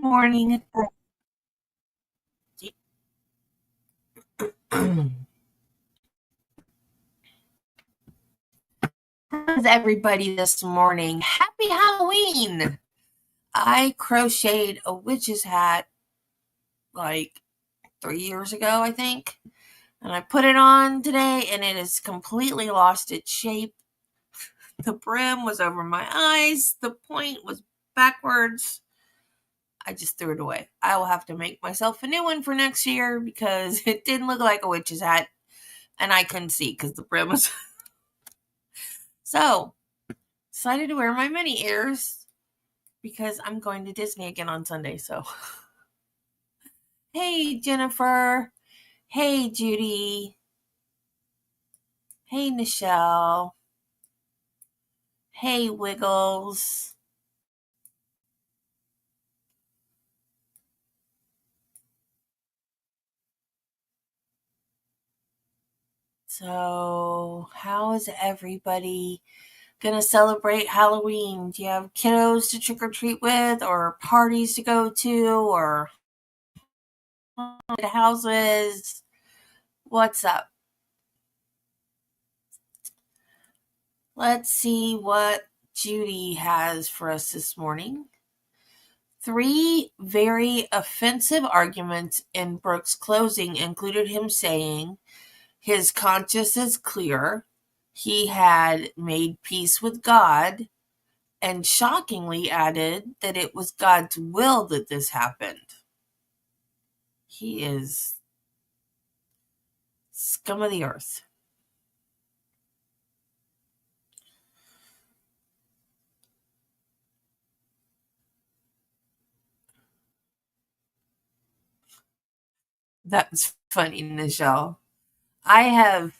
morning. How's everybody this morning? Happy Halloween! I crocheted a witch's hat like 3 years ago, I think. And I put it on today and it has completely lost its shape. The brim was over my eyes, the point was backwards. I just threw it away. I will have to make myself a new one for next year because it didn't look like a witch's hat and I couldn't see because the brim was. So, decided to wear my mini ears because I'm going to Disney again on Sunday. So, hey, Jennifer. Hey, Judy. Hey, Nichelle. Hey, Wiggles. So, how is everybody going to celebrate Halloween? Do you have kiddos to trick or treat with, or parties to go to, or haunted houses? What's up? Let's see what Judy has for us this morning. 3 very offensive arguments in Brooks' closing included him saying his conscience is clear, he had made peace with God, and shockingly added that it was God's will that this happened. He is scum of the earth. That's funny, Nichelle. I have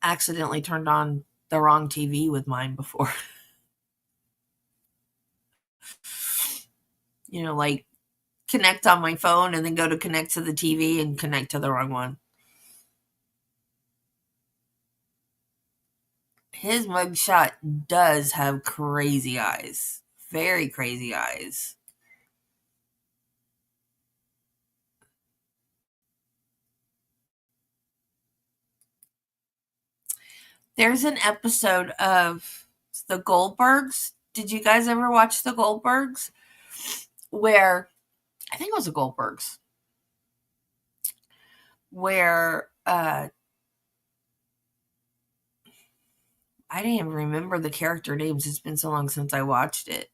accidentally turned on the wrong TV with mine before. Like connect on my phone and then go to connect to the TV and connect to the wrong one. His mugshot does have crazy eyes. Very crazy eyes. There's an episode of the Goldbergs. Did you guys ever watch the Goldbergs? Where, I think it was the Goldbergs, where I didn't even remember the character names. It's been so long since I watched it.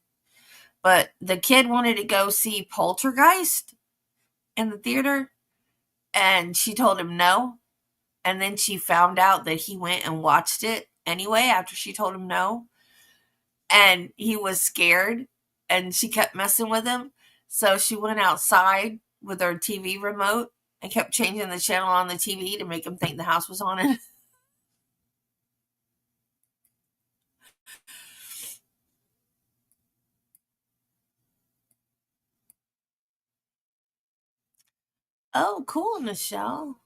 But the kid wanted to go see Poltergeist in the theater, and she told him no. And then she found out that he went and watched it anyway after she told him no. And he was scared, and she kept messing with him. So she went outside with her TV remote and kept changing the channel on the TV to make him think the house was haunted. Oh, cool, Michelle.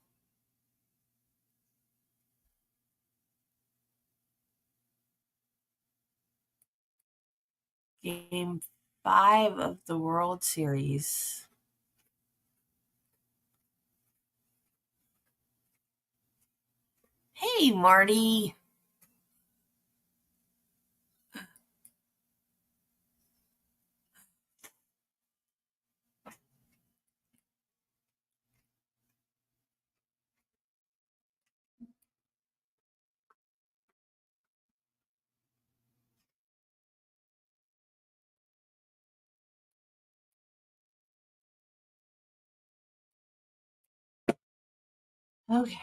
Game 5 of the World Series. Hey, Marty. Okay.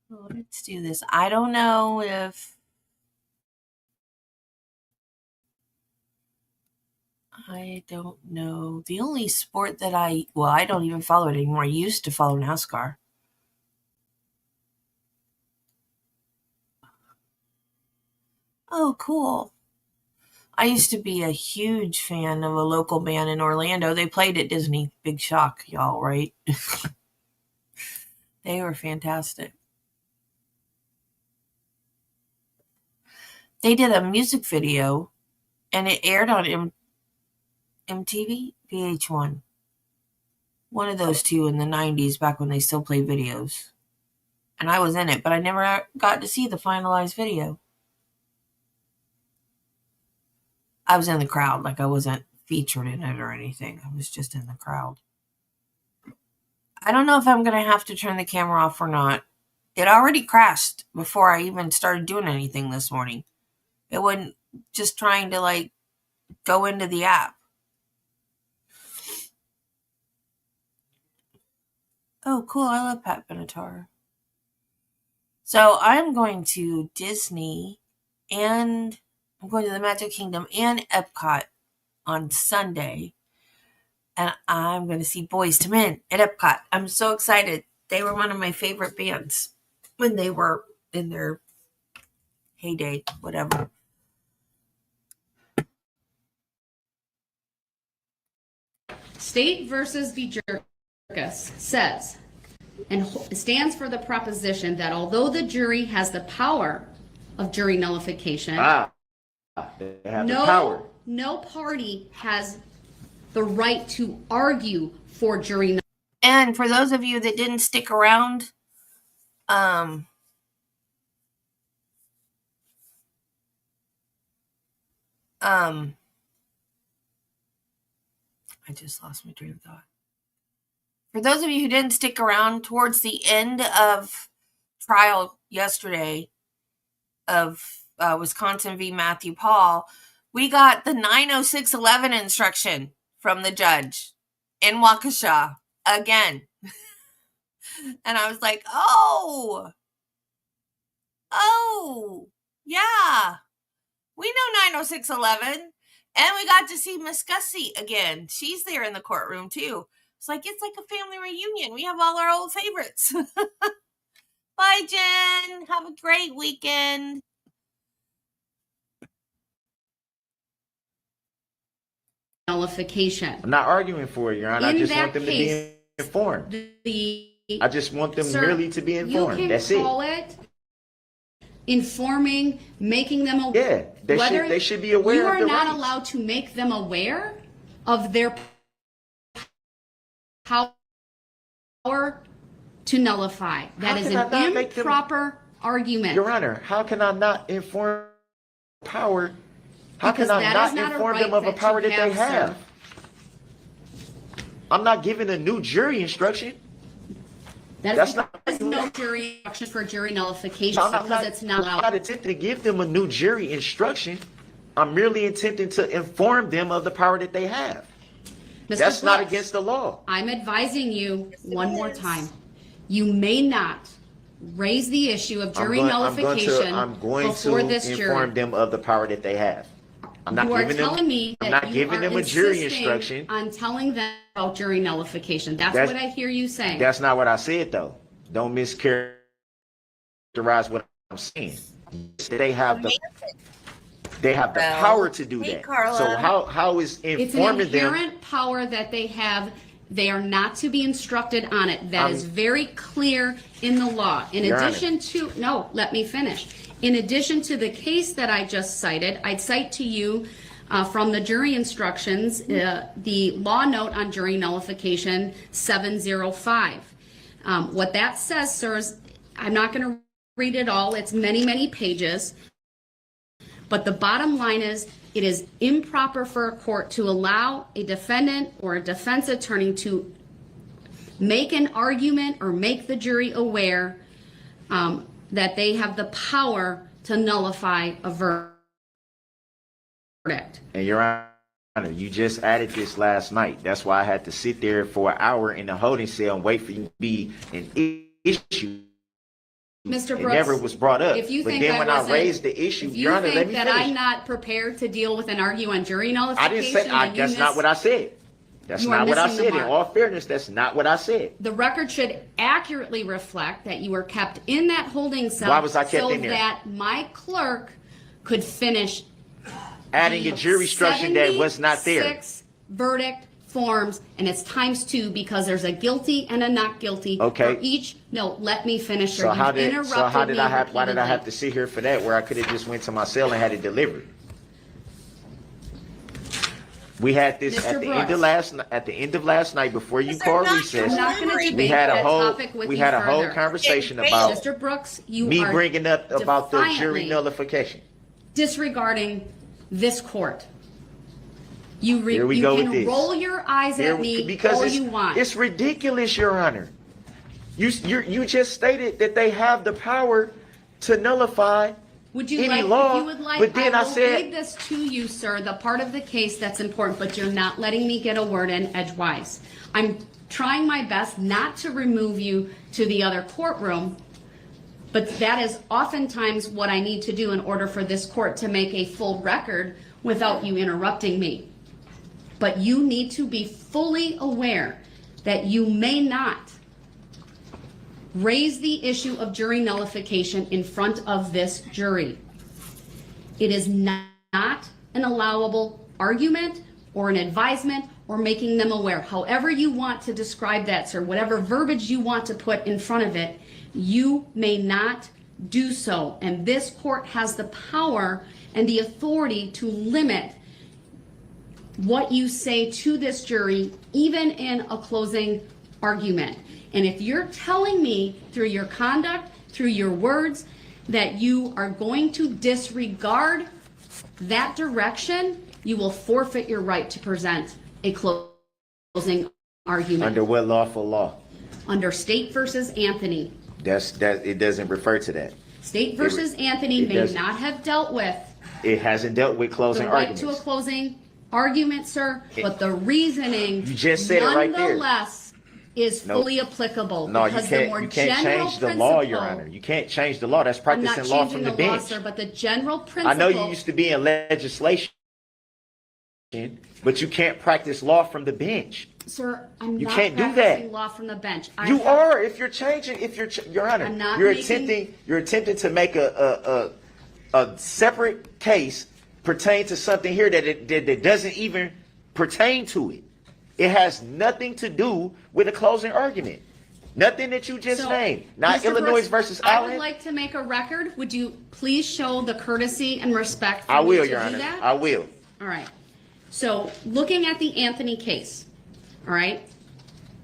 Well, let's do this. I don't know if I don't know. The only sport that I don't even follow it anymore. I used to follow NASCAR. Oh, cool. I used to be a huge fan of a local band in Orlando. They played at Disney. Big shock, y'all, right? They were fantastic. They did a music video And it aired on MTV, VH1. One of those two in the 90s, back when they still played videos. And I was in it, but I never got to see the finalized video. I was in the crowd, like I wasn't featured in it or anything. I was just in the crowd. I don't know if I'm going to have to turn the camera off or not. It already crashed before I even started doing anything this morning. It wasn't just trying to like go into the app. Oh, cool. I love Pat Benatar. So I'm going to Disney and I'm going to the Magic Kingdom and Epcot on Sunday. And I'm going to see Boys to Men at Epcot. I'm so excited. They were one of my favorite bands when they were in their heyday, whatever. State versus DeJerkis says and stands for the proposition that although the jury has the power of jury nullification, they have the power. No party has the right to argue for jury nullification. And for those of you that didn't stick around, I just lost my train of thought. For those of you who didn't stick around towards the end of trial yesterday of Wisconsin v. Matthew Paul, we got the 90611 instruction from the judge in Waukesha again. And I was like, oh, yeah, we know 90611. And we got to see Miss Gussie again. She's there in the courtroom too. It's like a family reunion. We have all our old favorites. Bye, Jen. Have a great weekend. Nullification. I'm not arguing for it, Your Honor. I just want them to be informed. I just want them merely to be informed. That's it. You can call it informing, making them aware. Yeah, they should be aware of their rights. You are not allowed to make them aware of their power to nullify. That is an improper argument. Your Honor, how can I not inform power? How can I not inform them of a power that they have? I'm not giving a new jury instruction. That's not no jury instruction for jury nullification because it's not allowed. I'm not attempting to give them a new jury instruction. I'm merely attempting to inform them of the power that they have. That's not against the law. I'm advising you one more time. You may not raise the issue of jury nullification before this jury. I'm going to inform them of the power that they have. I'm not giving them a jury instruction. I'm telling them about jury nullification. That's what I hear you saying. That's not what I said, though. Don't mischaracterize what I'm saying. They have the power to do that. Carla. So how is informing them? It's an inherent power that they have. They are not to be instructed on it. That is very clear in the law. In addition to, let me finish. In addition to the case that I just cited, I'd cite to you from the jury instructions, the law note on jury nullification 705. What that says, sirs, I'm not going to read it all. It's many, many pages. But the bottom line is, it is improper for a court to allow a defendant or a defense attorney to make an argument or make the jury aware that they have the power to nullify a verdict. And Your Honor, you just added this last night. That's why I had to sit there for an hour in the holding cell and wait for you to be an issue. Mr. Brooks, it never was brought up. If you but think then when I raised the issue, Your Honor, let me finish. I'm not prepared to deal with and argue on jury nullification. I didn't say that's not what I said. That's not what I said. In all fairness, that's not what I said. The record should accurately reflect that you were kept in that holding cell. Why was I kept in there? So that my clerk could finish adding a jury instruction that was not there. 6 verdict forms, and it's ×2 because there's a guilty and a not guilty for each. No, let me finish. So why did I have to sit here for that where I could have just went to my cell and had it delivered? We had this Mr. at the end of last night before you Is there called not recess. I'm not going to We debate had a that whole topic with we you had a whole further. conversation Okay, about Mr. Brooks, you me are bringing up about the jury defiantly nullification. disregarding this court. You Here we go with can this. roll your eyes at me because all you want. it's ridiculous, Your Honor. You just stated that they have the power to nullify Would you any like, law, if you would like, but then I will said- read this to you, sir, the part of the case that's important, but you're not letting me get a word in edgewise. I'm trying my best not to remove you to the other courtroom, but that is oftentimes what I need to do in order for this court to make a full record without you interrupting me. But you need to be fully aware that you may not raise the issue of jury nullification in front of this jury. It is not an allowable argument or an advisement or making them aware. However you want to describe that, sir, whatever verbiage you want to put in front of it, you may not do so. And this court has the power and the authority to limit what you say to this jury, even in a closing argument. And if you're telling me through your conduct, through your words, that you are going to disregard that direction, you will forfeit your right to present a closing argument. Under what lawful law? Under State versus Anthony. It doesn't refer to that. State versus Anthony may doesn't. not have dealt with It hasn't dealt with closing the right arguments. to a closing argument, sir, but the reasoning You just said it right there. nonetheless is No. fully applicable. No, you because the more can't general change the law, Your principle- Honor. You can't change the law. That's I'm not practicing law changing from the law, bench. sir, but the general principle. I know you used to be in legislation, but you can't practice law from the bench. Sir, I'm You not can't do practicing that. law from the bench. You are if you're changing. Your Honor, I'm not you're making- attempting to make a separate case pertain to something here that doesn't even pertain to it. It has nothing to do with a closing argument. Nothing that you just So, named. Not Mr. Illinois Brooks, versus I Allen. would like to make a record. Would you please show the courtesy and respect for I me will, to Your do Honor. that? I will. All right. So looking at the Anthony case, all right,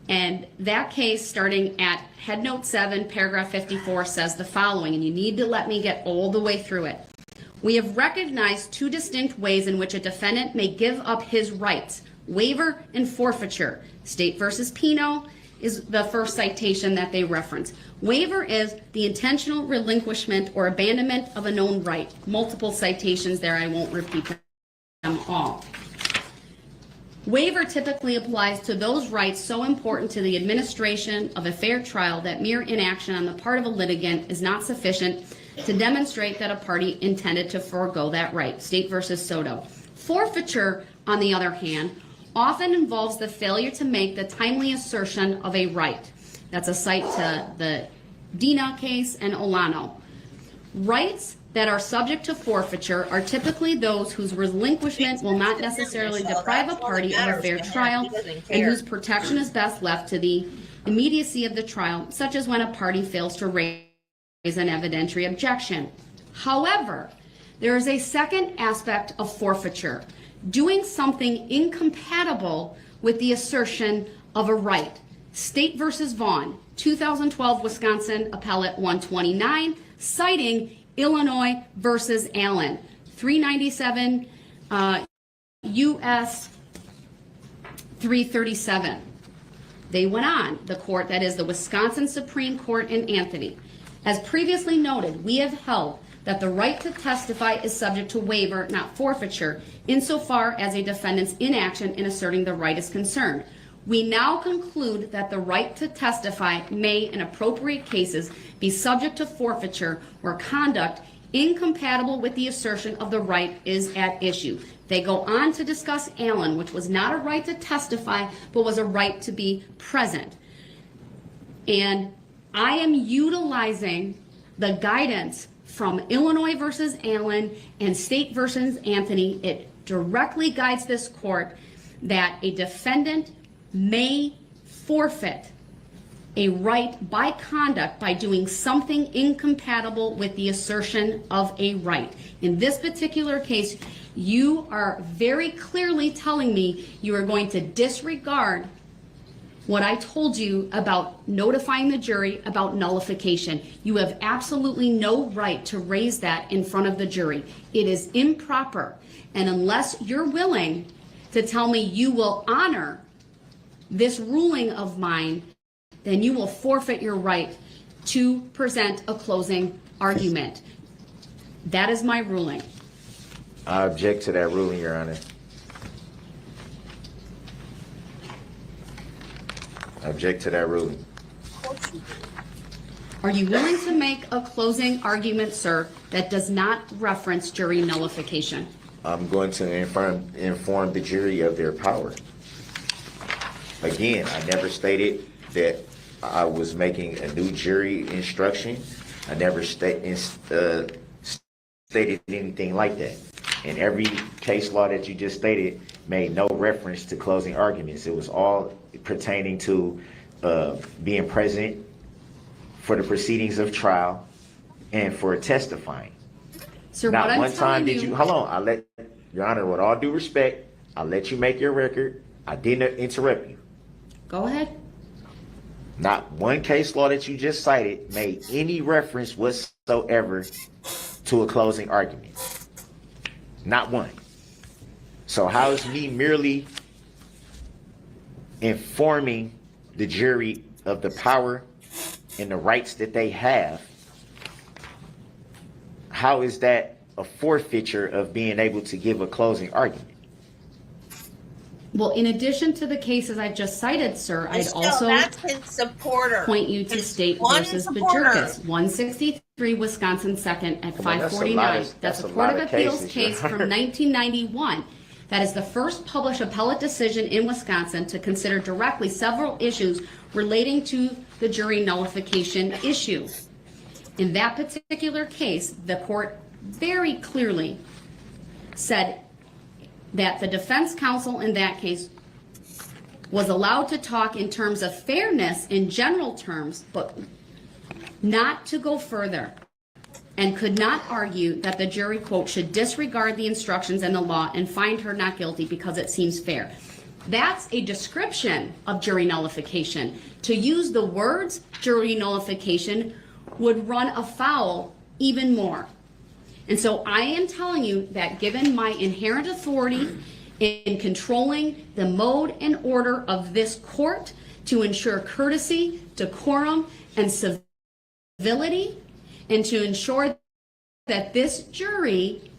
and that case starting at head note 7, paragraph 54 says the following, and you need to let me get all the way through it. We have recognized two distinct ways in which a defendant may give up his rights, waiver and forfeiture. State versus Pino is the first citation that they reference. Waiver is the intentional relinquishment or abandonment of a known right. Multiple citations there, I won't repeat them all. Waiver typically applies to those rights so important to the administration of a fair trial that mere inaction on the part of a litigant is not sufficient to demonstrate that a party intended to forego that right. State versus Soto. Forfeiture, on the other hand, often involves the failure to make the timely assertion of a right. That's a cite to the Dina case and Olano. Rights that are subject to forfeiture are typically those whose relinquishment will not necessarily deprive a party of a fair trial and whose protection is best left to the immediacy of the trial, such as when a party fails to raise an evidentiary objection. However, there is a second aspect of forfeiture, doing something incompatible with the assertion of a right. State versus Vaughn, 2012 Wisconsin Appellate 129, citing Illinois versus Allen, 397 U.S. 337. They went on, the court, that is the Wisconsin Supreme Court in Anthony. As previously noted, we have held that the right to testify is subject to waiver, not forfeiture, insofar as a defendant's inaction in asserting the right is concerned. We now conclude that the right to testify may, in appropriate cases, be subject to forfeiture where conduct incompatible with the assertion of the right is at issue. They go on to discuss Allen, which was not a right to testify, but was a right to be present. And I am utilizing the guidance from Illinois versus Allen and State versus Anthony. It directly guides this court that a defendant may forfeit a right by conduct by doing something incompatible with the assertion of a right. In this particular case, you are very clearly telling me you are going to disregard what I told you about notifying the jury about nullification. You have absolutely no right to raise that in front of the jury. It is improper. And unless you're willing to tell me you will honor this ruling of mine, then you will forfeit your right to present a closing argument. That is my ruling. I object to that ruling, Your Honor. I object to that ruling. Are you willing to make a closing argument, sir, that does not reference jury nullification? I'm going to inform the jury of their power. Again, I never stated that I was making a new jury instruction. I never stated anything like that. And every case law that you just stated made no reference to closing arguments. It was all pertaining to being present for the proceedings of trial and for testifying. Sir, Not what I'm one time did you, you, hold on, I let, Your Honor, with all due respect, I let you make your record. I didn't interrupt you. Go ahead. Not one case law that you just cited made any reference whatsoever to a closing argument. Not one. So how is me merely informing the jury of the power and the rights that they have, how is that a forfeiture of being able to give a closing argument? Well, in addition to the cases I've just cited, sir, I'd also that's his supporter. point you to State versus Bajorkas, 163 Wisconsin 2nd at 549. That's a Court of Appeals case from 1991. That is the first published appellate decision in Wisconsin to consider directly several issues relating to the jury nullification issue. In that particular case, the court very clearly said that the defense counsel in that case was allowed to talk in terms of fairness in general terms, but not to go further, and could not argue that the jury, quote, should disregard the instructions and the law and find her not guilty because it seems fair. That's a description of jury nullification. To use the words jury nullification would run afoul even more. And so I am telling you that given my inherent authority in controlling the mode and order of this court to ensure courtesy, decorum, and civility, and to ensure that this jury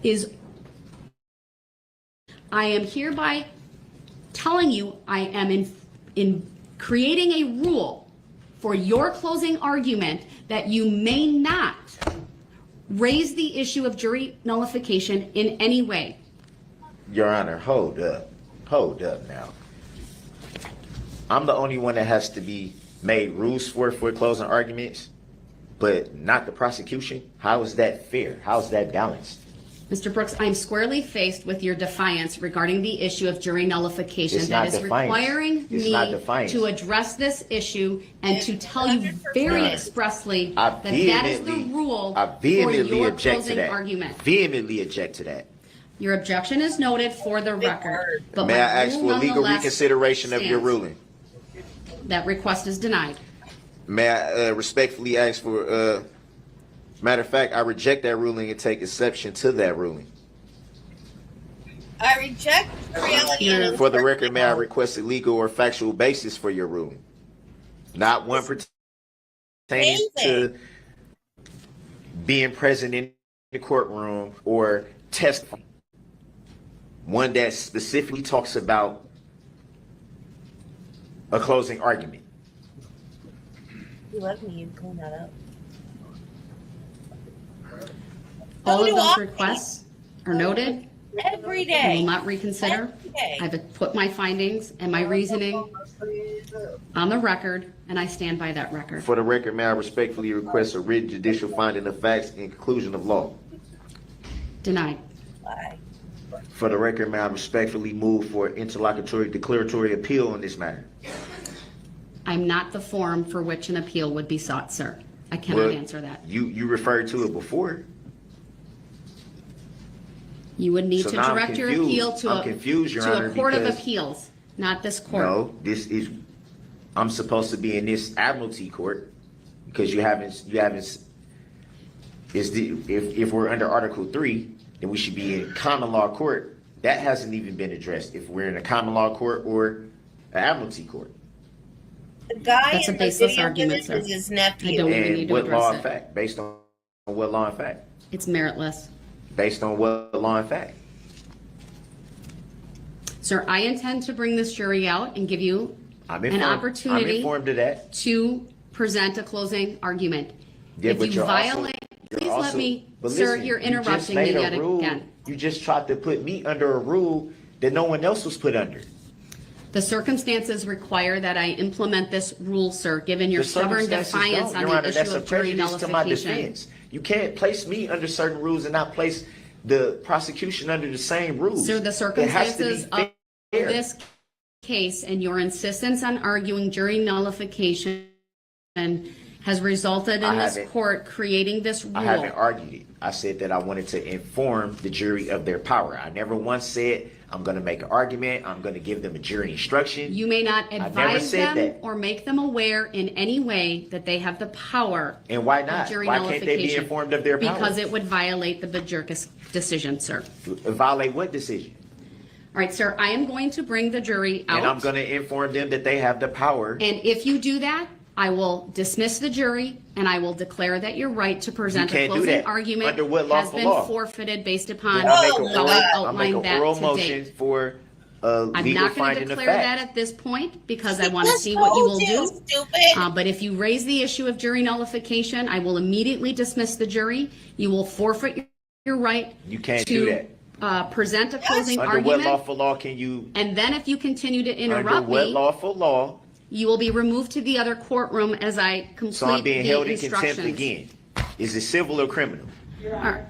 is, I am hereby telling you I am in creating a rule for your closing argument that you may not raise the issue of jury nullification in any way. Your Honor, hold up now. I'm the only one that has to be made rules for closing arguments, but not the prosecution. How is that fair? How is that balanced? Mr. Brooks, I'm squarely faced with your defiance regarding the issue of jury nullification. It's that not is defiance. Requiring It's me not defiance. to address this issue and to tell you very expressly that that is the rule I for vehemently your object to closing that. argument. Vehemently object to that. Your objection is noted for the record. But May my I ask rule for legal nonetheless reconsideration of your stands. ruling? That request is denied. May I respectfully ask for, matter of fact, I reject that ruling and take exception to that ruling. I reject reality. Yeah. For the record, may I request a legal or factual basis for your ruling? Not one pertaining to being present in the courtroom or testifying. One that specifically talks about a closing argument. You love me, you clean that up. All So of do those I. requests are noted. Every I day. will not reconsider. Every day. I've put my findings and my reasoning on the record, and I stand by that record. For the record, may I respectfully request a written judicial finding of facts and conclusion of law? Denied. Bye. For the record, may I respectfully move for interlocutory declaratory appeal on this matter? I'm not the forum for which an appeal would be sought, sir. I cannot answer that. You referred to it before. You would need So to now I'm direct your confused. appeal to I'm confused, Your Honor, a court of because- appeals, not this court. No, this is, I'm supposed to be in this admiralty court because you haven't, if we're under Article 3, then we should be in common law court. That hasn't even been addressed if we're in a common law court or an admiralty court. The guy That's a in the baseless video argument, footage sir. is his I nephew. don't even need And to what law address and it. fact? Based on what law and fact? It's meritless. Based on what law and fact? Sir, I intend to bring this jury out and give you I'm an informed. I'm opportunity informed of that. to present a closing argument. Yeah, If but you you're also- violate, you're please also- let me, but sir, listen, you're you just interrupting made me a yet rule. again. You just tried to put me under a rule that no one else was put under. The circumstances require that I implement this rule, sir, given your The stubborn circumstances defiance don't, on Your the Honor, that's issue a of jury prejudice to my nullification. defense. You can't place me under certain rules and not place the prosecution under the same rules. Sir, the It has to circumstances be of fair. this case and your insistence on arguing jury nullification has resulted I in this haven't- court creating this rule. I haven't argued it. I said that I wanted to inform the jury of their power. I never once said I'm going to make an argument. I'm going to give them a jury instruction. You may not never advise said them that. or make them aware in any way that they have the power And why of not? jury Why can't they be nullification. informed of their power? Because it would violate the Bajirkas decision, sir. Violate what decision? All right, sir, I am going to bring the jury out. And I'm going to inform them that they have the power. And if you do that, I will dismiss the jury and I will declare that your right to present You a can't do closing that. argument Under what has lawful been law? forfeited based upon I'll make Oh, an how oral, I I'll make outlined an that oral to motion date. for a I'm legal not going to finding of declare that fact. at this point because I want to see what you will do. Stupid. But if you raise the issue of jury nullification, I will immediately dismiss the jury. You will forfeit your right You can't to do that. present a closing Under what argument. lawful law can you? And then if you continue to Under interrupt what me, lawful law? you will be removed to the other courtroom as I complete So I'm being the held in instructions. contempt again. Is it civil or criminal? All right.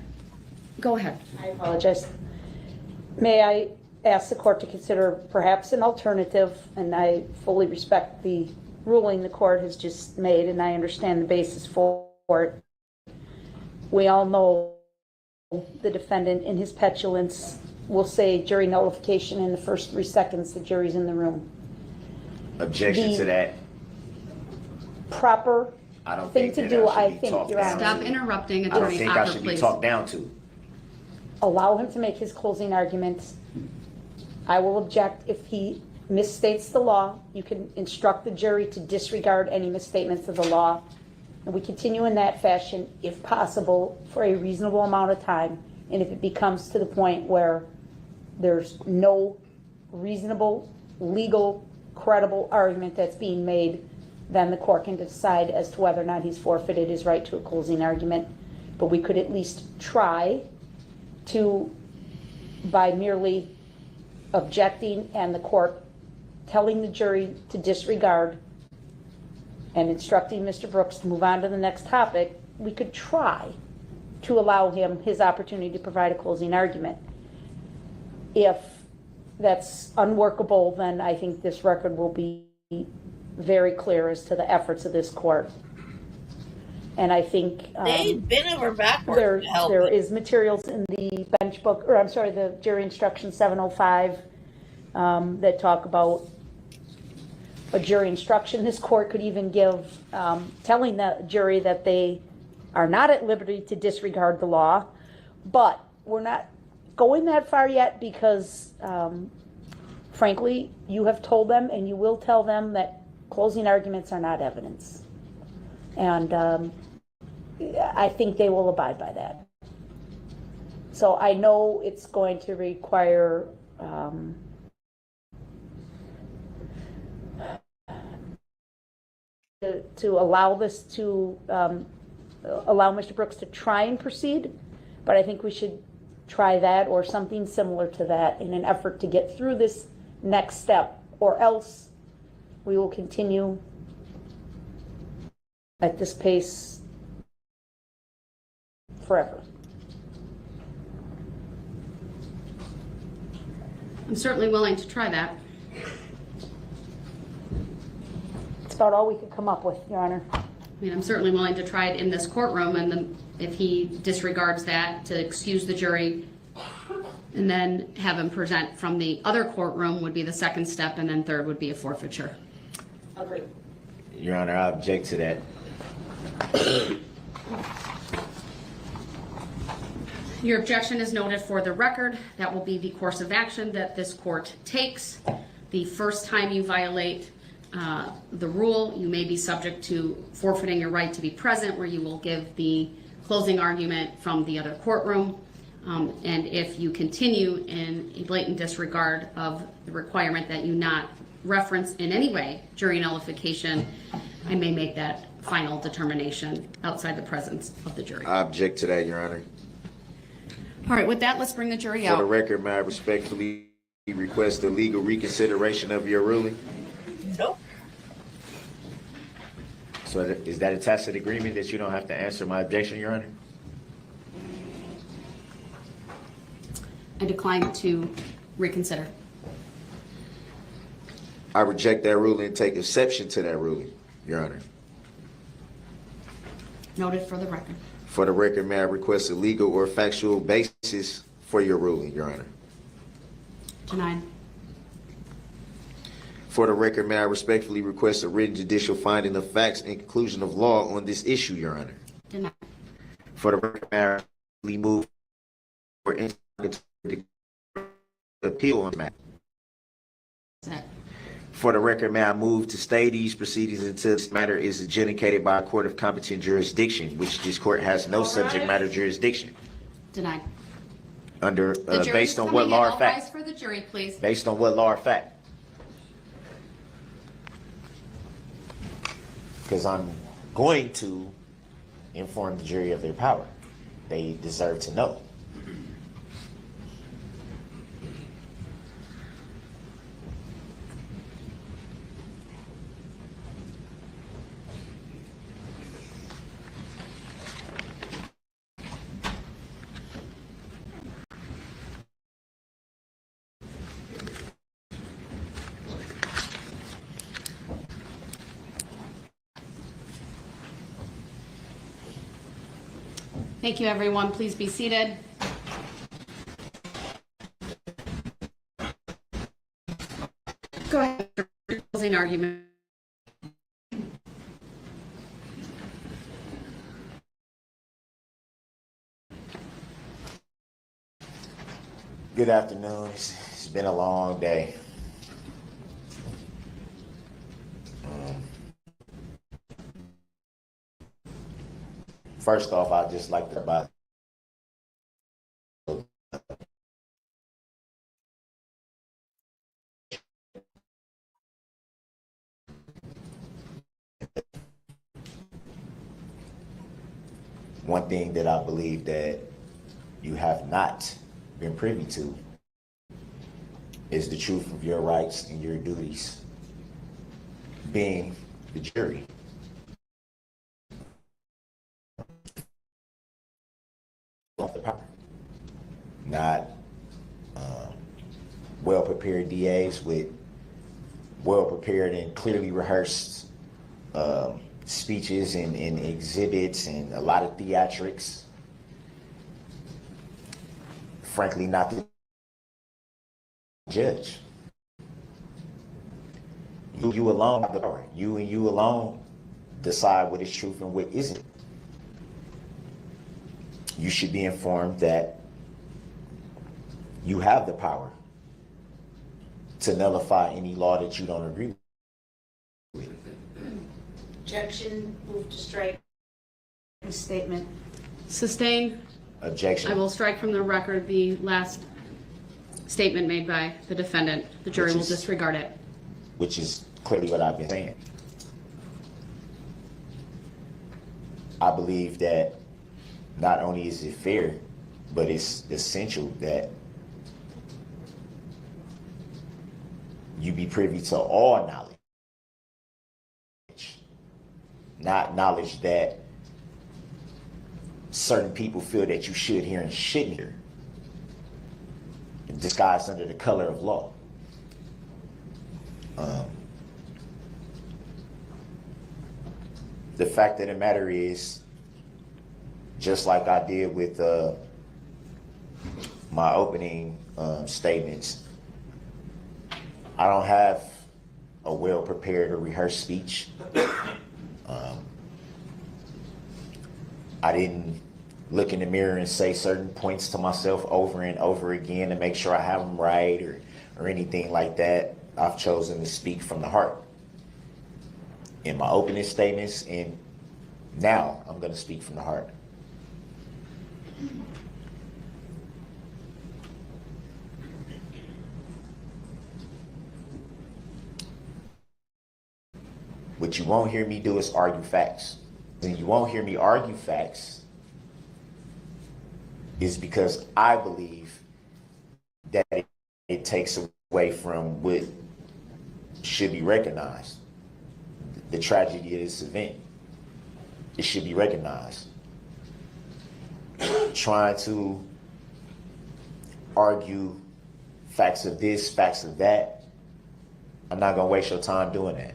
Go ahead. I apologize. May I ask the court to consider perhaps an alternative, and I fully respect the ruling the court has just made, and I understand the basis for it. We all know the defendant in his petulance will say jury nullification in the first 3 seconds the jury's in the room. Objection to that. Proper I don't thing think to that do, I should I be think, talked Your down Honor. Stop interrupting I don't Attorney think I Hocker, should be please. talked down to. Allow him to make his closing arguments. I will object if he misstates the law. You can instruct the jury to disregard any misstatements of the law. And we continue in that fashion, if possible, for a reasonable amount of time. And if it becomes to the point where there's no reasonable, legal, credible argument that's being made, then the court can decide as to whether or not he's forfeited his right to a closing argument. But we could at least try to, by merely objecting and the court telling the jury to disregard and instructing Mr. Brooks to move on to the next topic, we could try to allow him his opportunity to provide a closing argument. If that's unworkable, then I think this record will be very clear as to the efforts of this court. And I think They've been over backwards to help. there is materials in the bench book, or I'm sorry, the jury instruction 705 that talk about a jury instruction. This court could even give, telling the jury that they are not at liberty to disregard the law, but we're not going that far yet because, frankly, you have told them and you will tell them that closing arguments are not evidence. And I think they will abide by that. So I know it's going to require to allow this to allow Mr. Brooks to try and proceed, but I think we should try that or something similar to that in an effort to get through this next step, or else we will continue at this pace forever. I'm certainly willing to try that. It's about all we could come up with, Your Honor. I mean, I'm certainly willing to try it in this courtroom, and then if he disregards that, to excuse the jury and then have him present from the other courtroom would be the second step, and then third would be a forfeiture. Agreed. Your Honor, I object to that. Your objection is noted for the record. That will be the course of action that this court takes. The first time you violate the rule, you may be subject to forfeiting your right to be present, where you will give the closing argument from the other courtroom. And if you continue in a blatant disregard of the requirement that you not reference in any way jury nullification, I may make that final determination outside the presence of the jury. I object to that, Your Honor. All right, with that, let's bring the jury For the out. record, may I respectfully request a legal reconsideration of your ruling? Nope. So is that a tacit agreement that you don't have to answer my objection, Your Honor? I decline to reconsider. I reject that ruling and take exception to that ruling, Your Honor. Noted for the record. For the record, may I request a legal or factual basis for your ruling, Your Honor? Denied. For the record, may I respectfully request a written judicial finding of facts and conclusion of law on this issue, Your Honor? Denied. For the record, may I respectfully move for interlocutory appeal on the matter? Set. For the record, may I move to stay these proceedings until this matter is adjudicated by a court of competent jurisdiction, which this court has no subject matter jurisdiction. Denied. Under, The jury's based on coming what in. law or All fact? rise for the jury, please. Based on what law or fact? Because I'm going to inform the jury of their power. They deserve to know. Thank you, everyone. Please be seated. Go ahead. Closing argument. Good afternoon. It's been a long day. First off, I'd just like to buy one thing that I believe that you have not been privy to is the truth of your rights and your duties, being the jury. Of the power. Not well-prepared DAs with well-prepared and clearly rehearsed speeches and exhibits and a lot of theatrics. Frankly, not the judge. You alone have the power. You and you alone decide what is truth and what isn't. You should be informed that you have the power to nullify any law that you don't agree with. Objection, move to strike. Statement. Sustained. Objection. I will strike from the record the last statement made by the defendant. The jury will disregard it. Which is clearly what I've been saying. I believe that not only is it fair, but it's essential that you be privy to all knowledge. Not knowledge that certain people feel that you should hear and shouldn't hear. disguised under the color of law. The fact of the matter is, just like I did with my opening statements, I don't have a well-prepared or rehearsed speech. I didn't look in the mirror and say certain points to myself over and over again to make sure I have them right or anything like that. I've chosen to speak from the heart in my opening statements, and now I'm going to speak from the heart. What you won't hear me do is argue facts. And you won't hear me argue facts is because I believe that it takes away from what should be recognized. The tragedy of this event. It should be recognized. Trying to argue facts of this, facts of that, I'm not gonna waste your time doing that.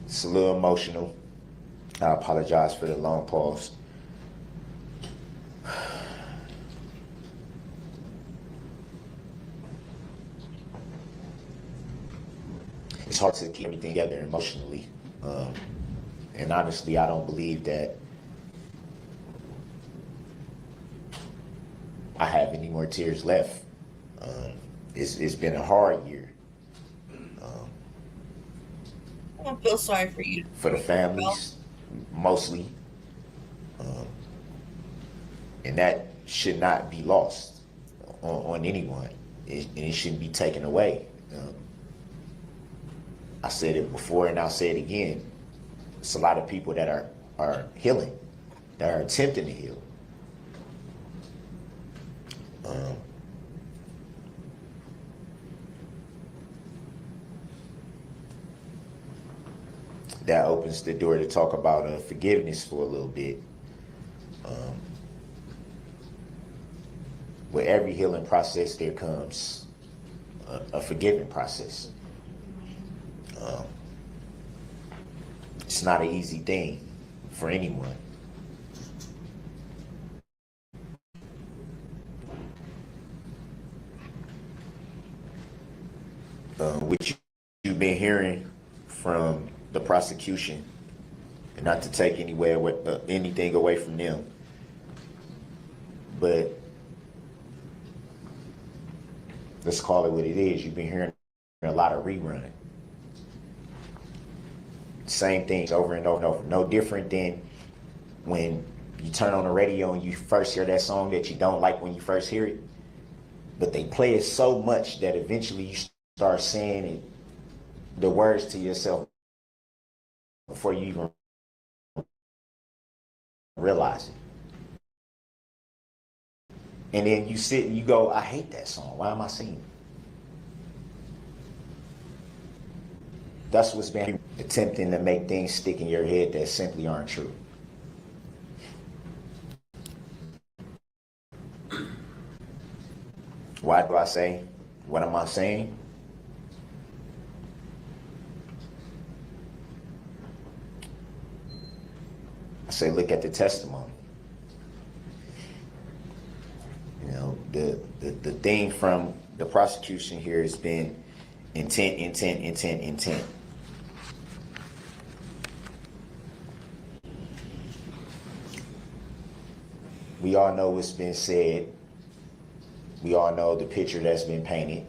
It's a little emotional. I apologize for the long pause. It's hard to keep everything together emotionally. And honestly, I don't believe that I have any more tears left. It's been a hard year. I feel sorry for you. For the families, mostly. And that should not be lost on anyone. It shouldn't be taken away. I said it before and I'll say it again. It's a lot of people that are healing, that are attempting to heal. That opens the door to talk about forgiveness for a little bit. With every healing process, there comes a forgiving process. It's not an easy thing for anyone. Which you've been hearing from the prosecution, and not to take anything away from them, but let's call it what it is. You've been hearing a lot of rerun. Same things over and over and over. No different than when you turn on the radio and you first hear that song that you don't like when you first hear it, but they play it so much that eventually you start saying the words to yourself before you even realize it. And then you sit and you go, I hate that song. Why am I singing? That's what's been attempting to make things stick in your head that simply aren't true. Why do I say, what am I saying? I say, look at the testimony. You know, the thing from the prosecution here has been intent, intent, intent, intent. We all know what's been said. We all know the picture that's been painted.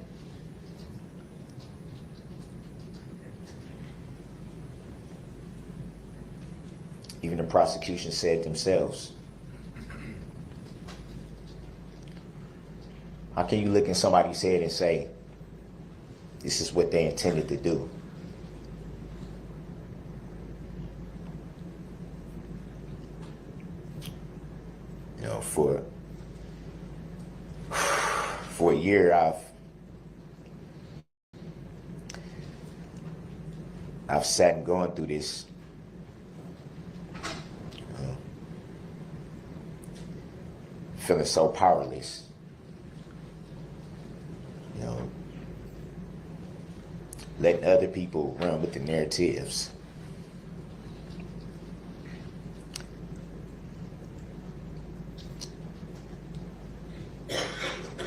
Even the prosecution said themselves. How can you look in somebody's head and say, this is what they intended to do? You know, for a year, I've sat and gone through this. Feeling so powerless. You know, letting other people run with the narratives.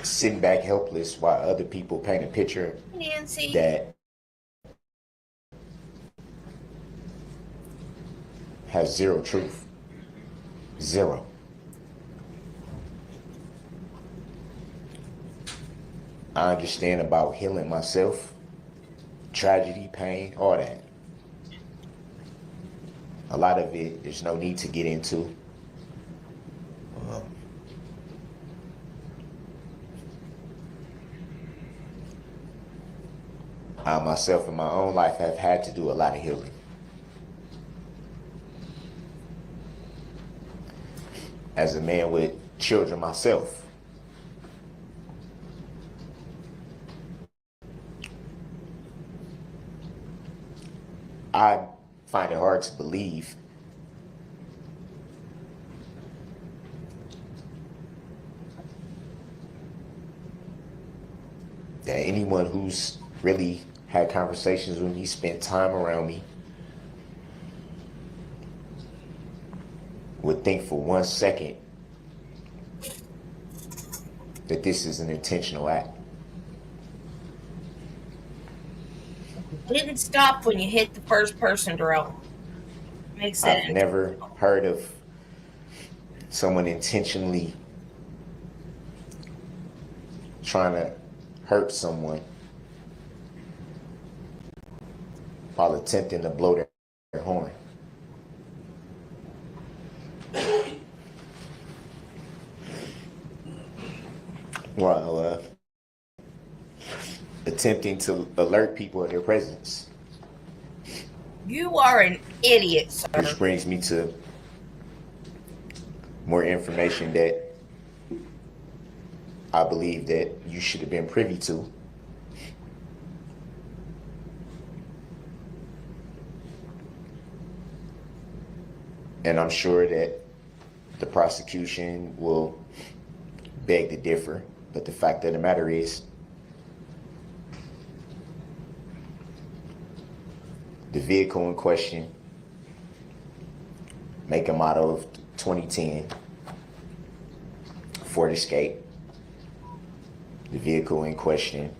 Sitting back helpless while other people paint a picture Nancy. that has zero truth. Zero. I understand about healing myself, tragedy, pain, all that. A lot of it, there's no need to get into. I myself in my own life have had to do a lot of healing. As a man with children myself. I find it hard to believe that anyone who's really had conversations with me, spent time around me, would think for 1 second that this is an intentional act. Didn't stop when you hit the first person, Darrell. Makes sense. I've never heard of someone intentionally trying to hurt someone while attempting to blow their horn. While attempting to alert people of their presence. You are an idiot, sir. Which brings me to more information that I believe that you should have been privy to. And I'm sure that the prosecution will beg to differ, but the fact of the matter is, the vehicle in question, make and model of 2010, Ford Escape. The vehicle in question,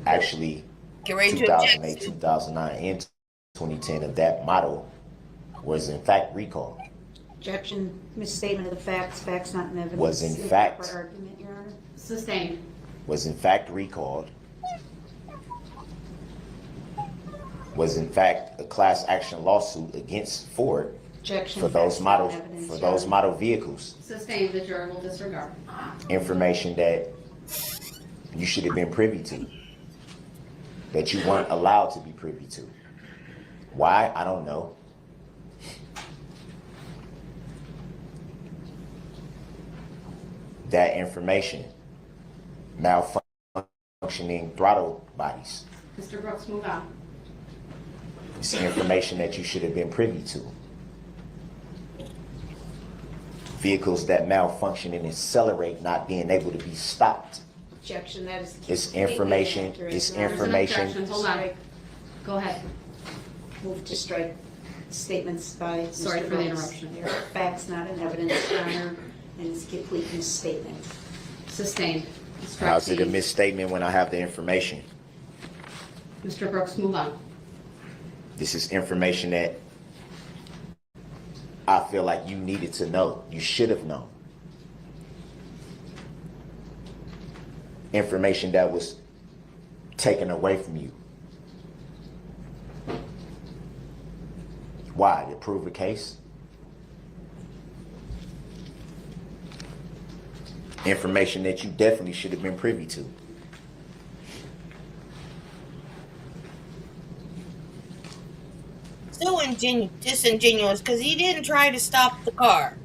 actually, Get ready to 2008, object. 2009, and 2010 of that model was in fact recalled. Objection, misstatement of the facts, facts not in evidence. Was in fact- Improper argument, Your Honor. Sustained. Was in fact recalled. Was in fact a class action lawsuit against Ford Objection. for those facts not in models, evidence, for Your those Honor. model vehicles. Sustained. The juror will disregard. Information that you should have been privy to, that you weren't allowed to be privy to. Why? I don't know. That information, malfunctioning throttle bodies, Mr. Brooks, move on. it's information that you should have been privy to. Vehicles that malfunction and accelerate not being able to be stopped. Objection, that is. It's completely information, inaccurate, it's Your Honor. There's an information. objection. Hold on. Go ahead. Move to strike statements by Mr. Sorry for the Brooks. interruption. They are facts not in evidence, Your Honor, and it's a complete misstatement. Sustained. How's it a Strike the- misstatement when I have the information? Mr. Brooks, move on. This is information that I feel like you needed to know. You should have known. Information that was taken away from you. Why? To prove a case? Information that you definitely should have been privy to. So disingenuous because he didn't try to stop the car.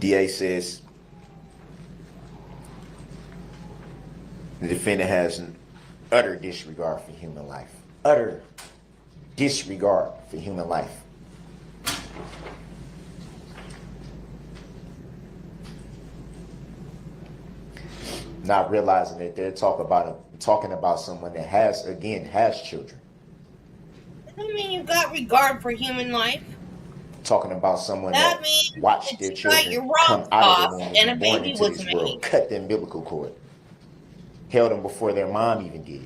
DA says the defendant has an utter disregard for human life. Utter disregard for human life. Not realizing that they're talking about someone that has children. I mean, you got regard for human life. Talking about someone That that means watched their that you got children your come rocks out of off the womb and a and be born baby into was this made. world. Cut the umbilical cord. Held them before their mom even did.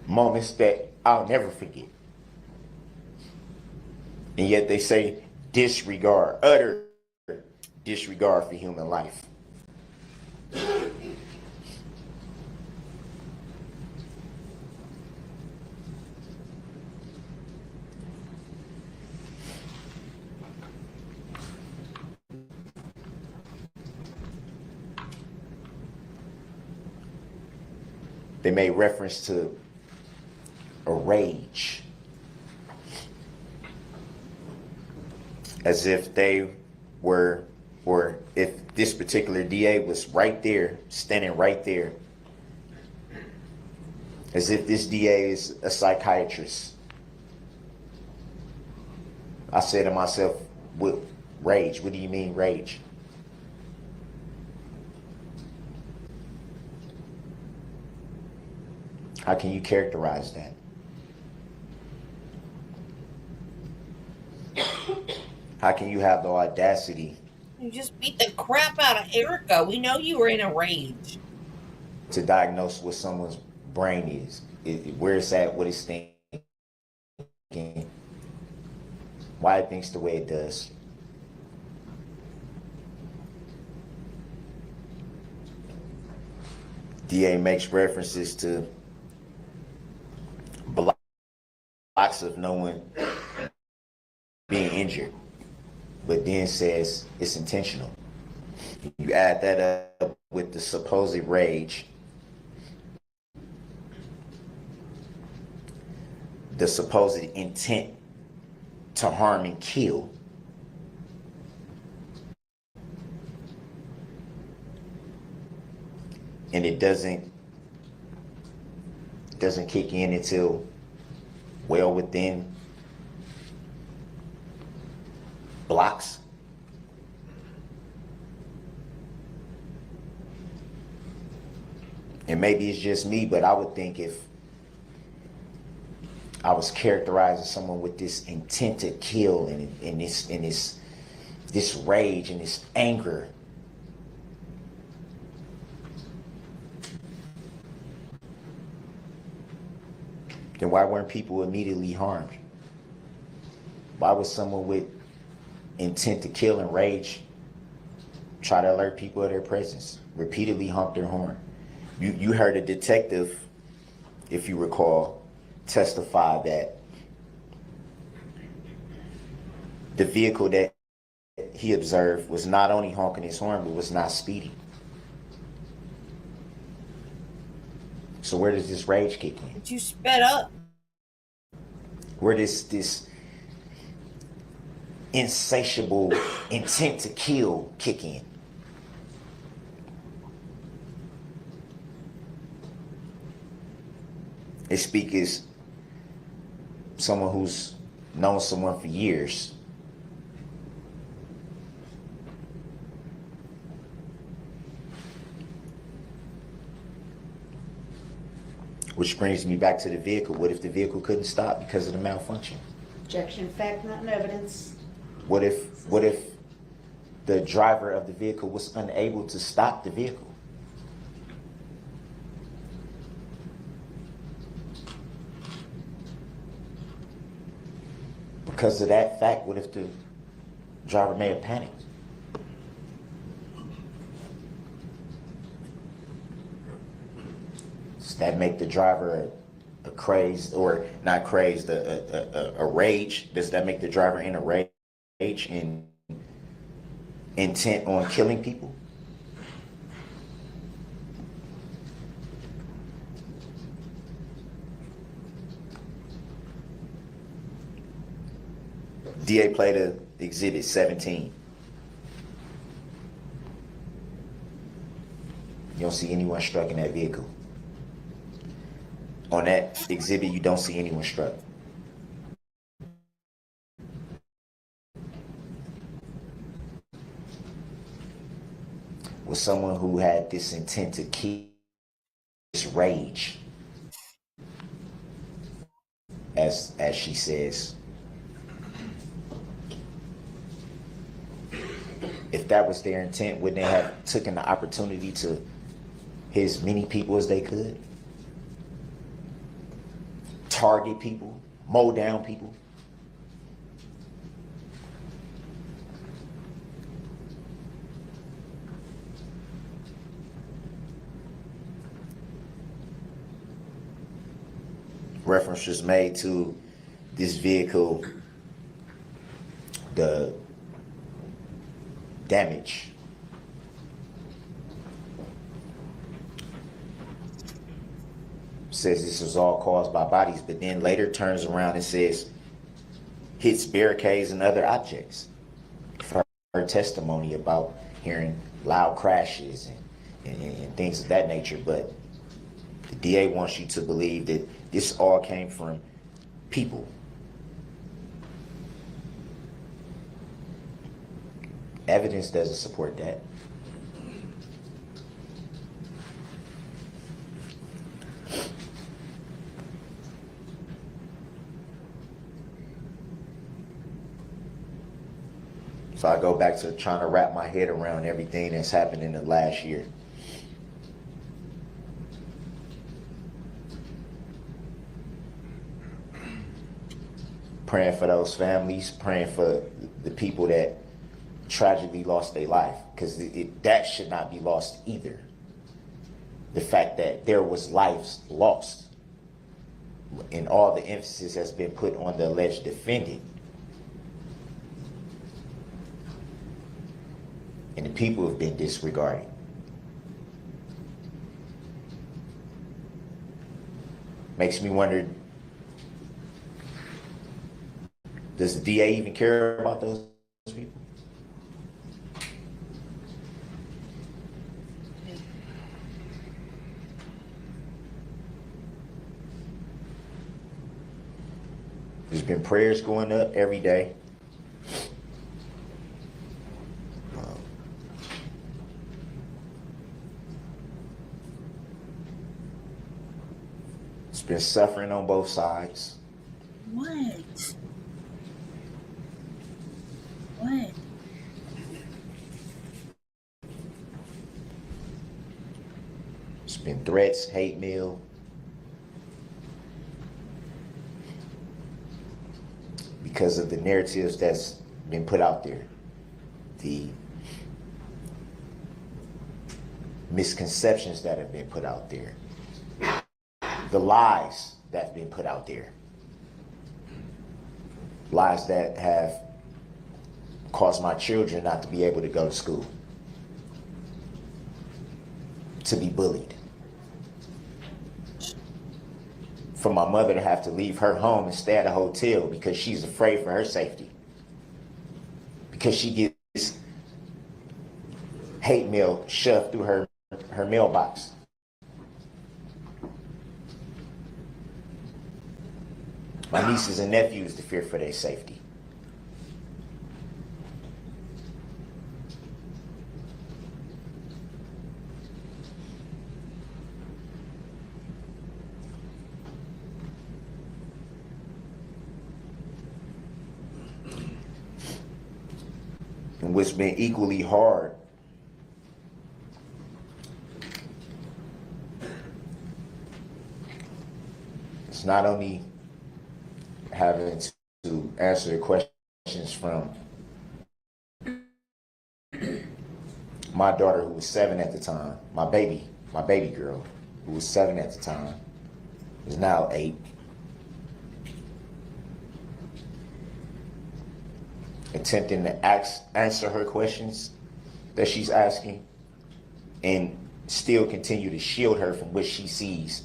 Moments that I'll never forget. And yet they say disregard, utter disregard for human life. They made reference to a rage, as if they were, or if this particular DA was right there, standing right there, as if this DA is a psychiatrist. I said to myself, what rage? What do you mean rage? How can you characterize that? How can you have the audacity You just beat the crap out of Erica. We know you were in a rage. to diagnose what someone's brain is? Where it's at, what it's thinking, why it thinks the way it does. DA makes references to blocks of no one being injured, but then says it's intentional. You add that up with the supposed rage, the supposed intent to harm and kill, and it doesn't kick in until well within blocks. And maybe it's just me, but I would think if I was characterizing someone with this intent to kill and this rage and this anger, then why weren't people immediately harmed? Why would someone with intent to kill and rage try to alert people of their presence, repeatedly honk their horn? You heard a detective, if you recall, testify that the vehicle that he observed was not only honking his horn, but was not speeding. So where does this rage kick in? But you sped up. Where does this insatiable intent to kill kick in? They speak as someone who's known someone for years. Which brings me back to the vehicle. What if the vehicle couldn't stop because of the malfunction? Objection, fact, not in evidence. What if the driver of the vehicle was unable to stop the vehicle? Because of that fact, what if the driver may have panicked? Does that make the driver a crazed, or not crazed, a rage? Does that make the driver in a rage and intent on killing people? DA played exhibit 17. You don't see anyone struck in that vehicle. On that exhibit, you don't see anyone struck. Was someone who had this intent to kill, this rage, as she says. If that was their intent, wouldn't they have taken the opportunity to hit as many people as they could? Target people, mow down people. Reference was made to this vehicle, the damage. Says this was all caused by bodies, but then later turns around and says hits barricades and other objects. For her testimony about hearing loud crashes and things of that nature, but the DA wants you to believe that this all came from people. Evidence doesn't support that. So I go back to trying to wrap my head around everything that's happened in the last year. Praying for those families, praying for the people that tragically lost their life, because that should not be lost either. The fact that there was lives lost, and all the emphasis has been put on the alleged defendant. And the people have been disregarded. Makes me wonder, does the DA even care about those people? There's been prayers going up every day. It's been suffering on both sides. What? What? It's been threats, hate mail. Because of the narratives that's been put out there. The misconceptions that have been put out there. The lies that's been put out there. Lies that have caused my children not to be able to go to school. To be bullied. For my mother to have to leave her home and stay at a hotel because she's afraid for her safety. Because she gets hate mail shoved through her mailbox. My nieces and nephews to fear for their safety. And what's been equally hard is not only having to answer the questions from my daughter, who was 7 at the time, my baby girl, who was 7 at the time, is now 8. Attempting to answer her questions that she's asking, and still continue to shield her from what she sees,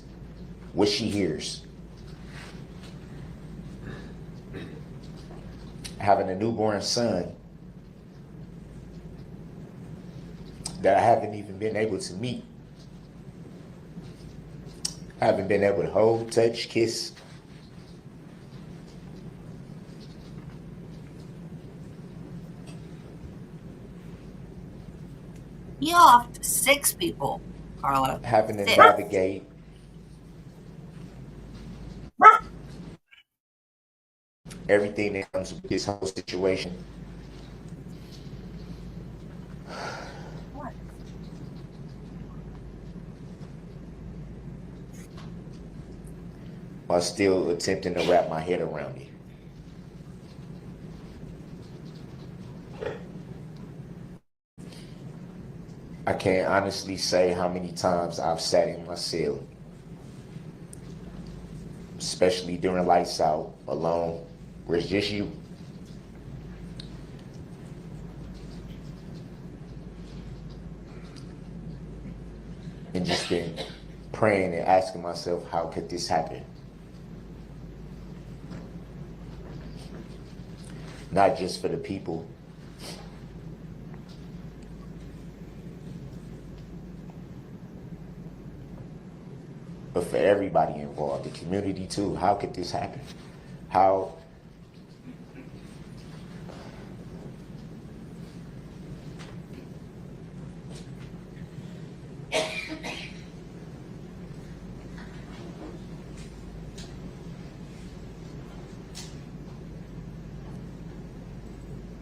what she hears. having a newborn son that I haven't even been able to meet. I haven't been able to hold, touch, kiss. You offed 6 people, Carlo. Having to 6. navigate everything that comes with this whole situation. While still attempting to wrap my head around it. I can't honestly say how many times I've sat in my cell, especially during lights out, alone, where it's just you. And just been praying and asking myself, how could this happen? Not just for the people, but for everybody involved, the community too. How could this happen? How?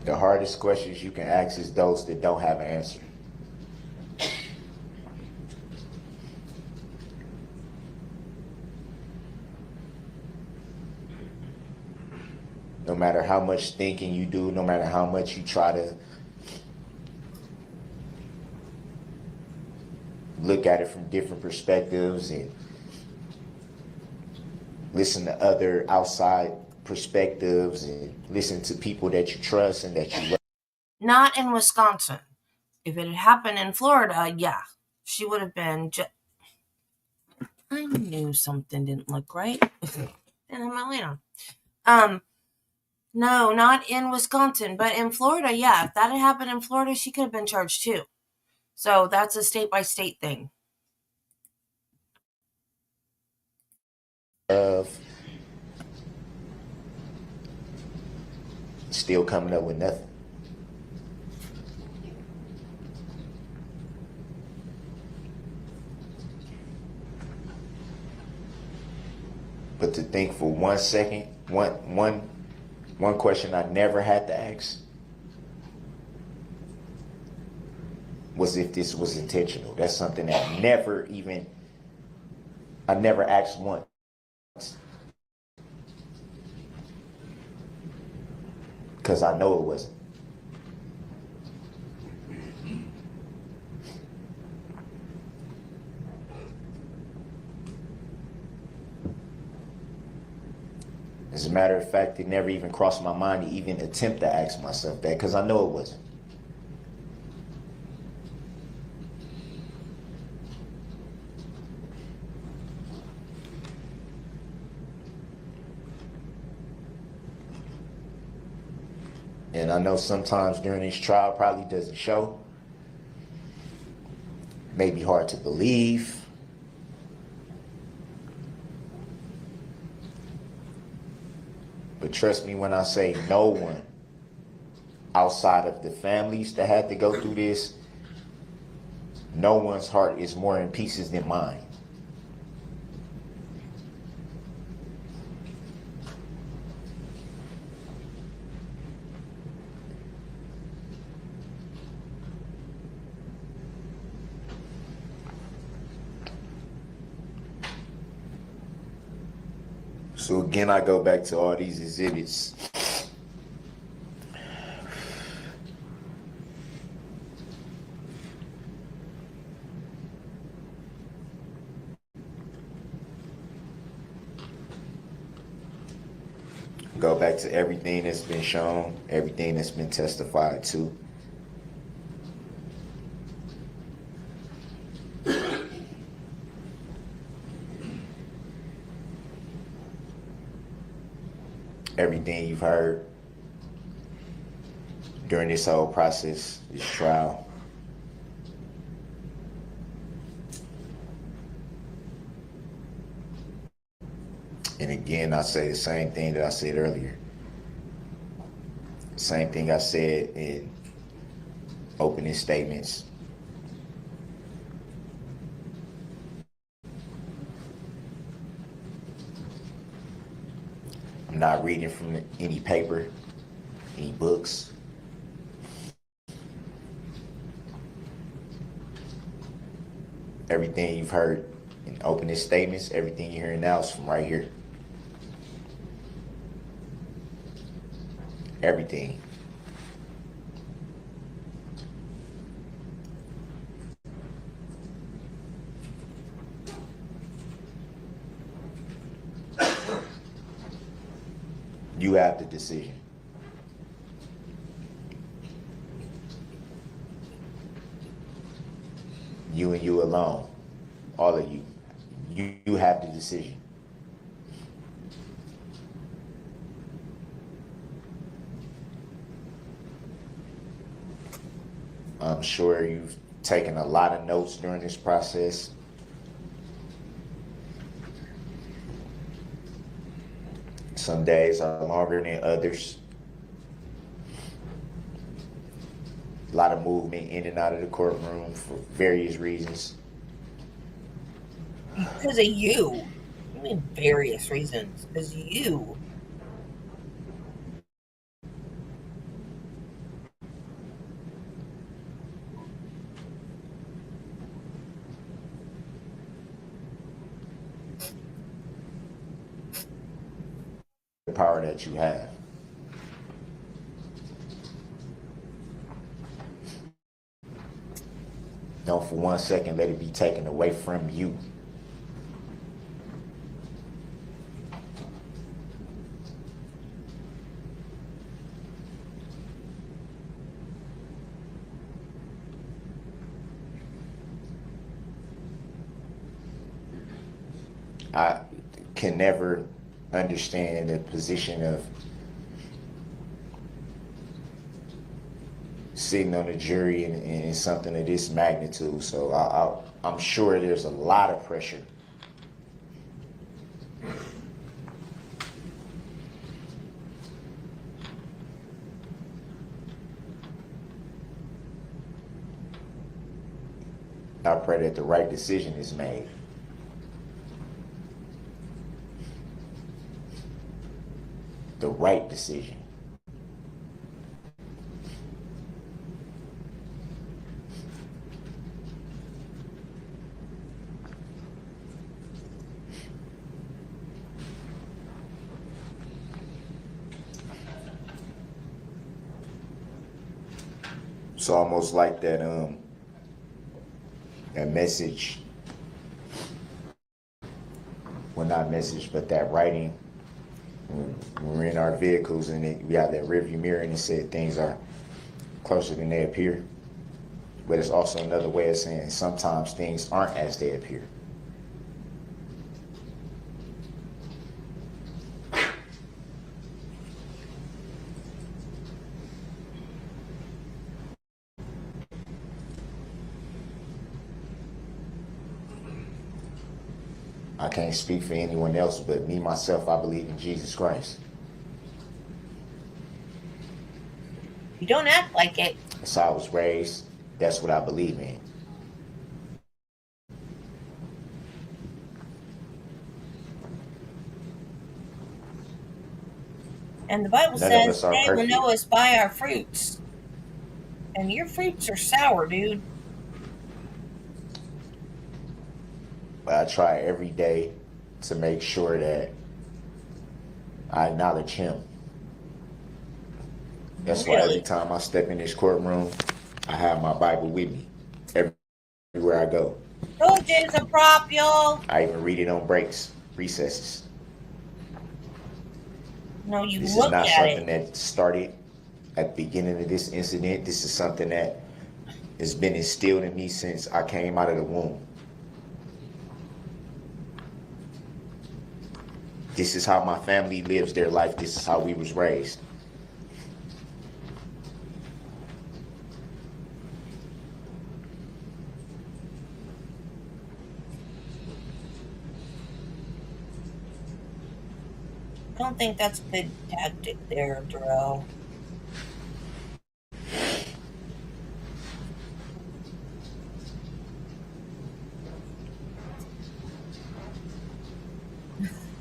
The hardest questions you can ask is those that don't have an answer. No matter how much thinking you do, no matter how much you try to look at it from different perspectives and listen to other outside perspectives and listen to people that you trust and that you love. Not in Wisconsin. If it had happened in Florida, yeah, she would have been I knew something didn't look right. Didn't have my light on. No, not in Wisconsin, but in Florida, yeah. If that had happened in Florida, she could have been charged too. So that's a state-by-state thing. Still coming up with nothing. But to think for 1 second, one question I never had to ask was if this was intentional. That's something that I never asked once. Because I know it wasn't. As a matter of fact, it never even crossed my mind to even attempt to ask myself that, because I know it wasn't. And I know sometimes during this trial probably doesn't show. Maybe hard to believe. But trust me when I say no one outside of the families that had to go through this, no one's heart is more in pieces than mine. So again, I go back to all these exhibits. Go back to everything that's been shown, everything that's been testified to. Everything you've heard, during this whole process, this trial. And again, I say the same thing that I said earlier. Same thing I said in opening statements. I'm not reading from any paper, any books. Everything you've heard in opening statements, everything you're hearing now is from right here. Everything. You have the decision. You and you alone, all of you. You have the decision. I'm sure you've taken a lot of notes during this process. Some days are longer than others. A lot of movement in and out of the courtroom for various reasons. Because of you. I mean, various reasons. Because of you. The power that you have. Don't for 1 second let it be taken away from you. I can never understand the position of sitting on a jury in something of this magnitude. So I'm sure there's a lot of pressure. I pray that the right decision is made. The right decision. It's almost like that message, well, not message, but that writing when we're in our vehicles and we have that rearview mirror and it said things are closer than they appear. But it's also another way of saying sometimes things aren't as they appear. I can't speak for anyone else, but me, myself, I believe in Jesus Christ. You don't act like it. That's how I was raised. That's what I believe in. And the Bible says they will know us by our fruits. And your fruits are sour, dude. But I try every day to make sure that I acknowledge him. That's why every time I step in this courtroom, I have my Bible with me everywhere I go. Told you it's a prop, y'all. I even read it on breaks, recesses. No, you This look is not at something it. that started at the beginning of this incident. This is something that has been instilled in me since I came out of the womb. This is how my family lives their life. This is how we was raised. I don't think that's a good tactic there, Darrell.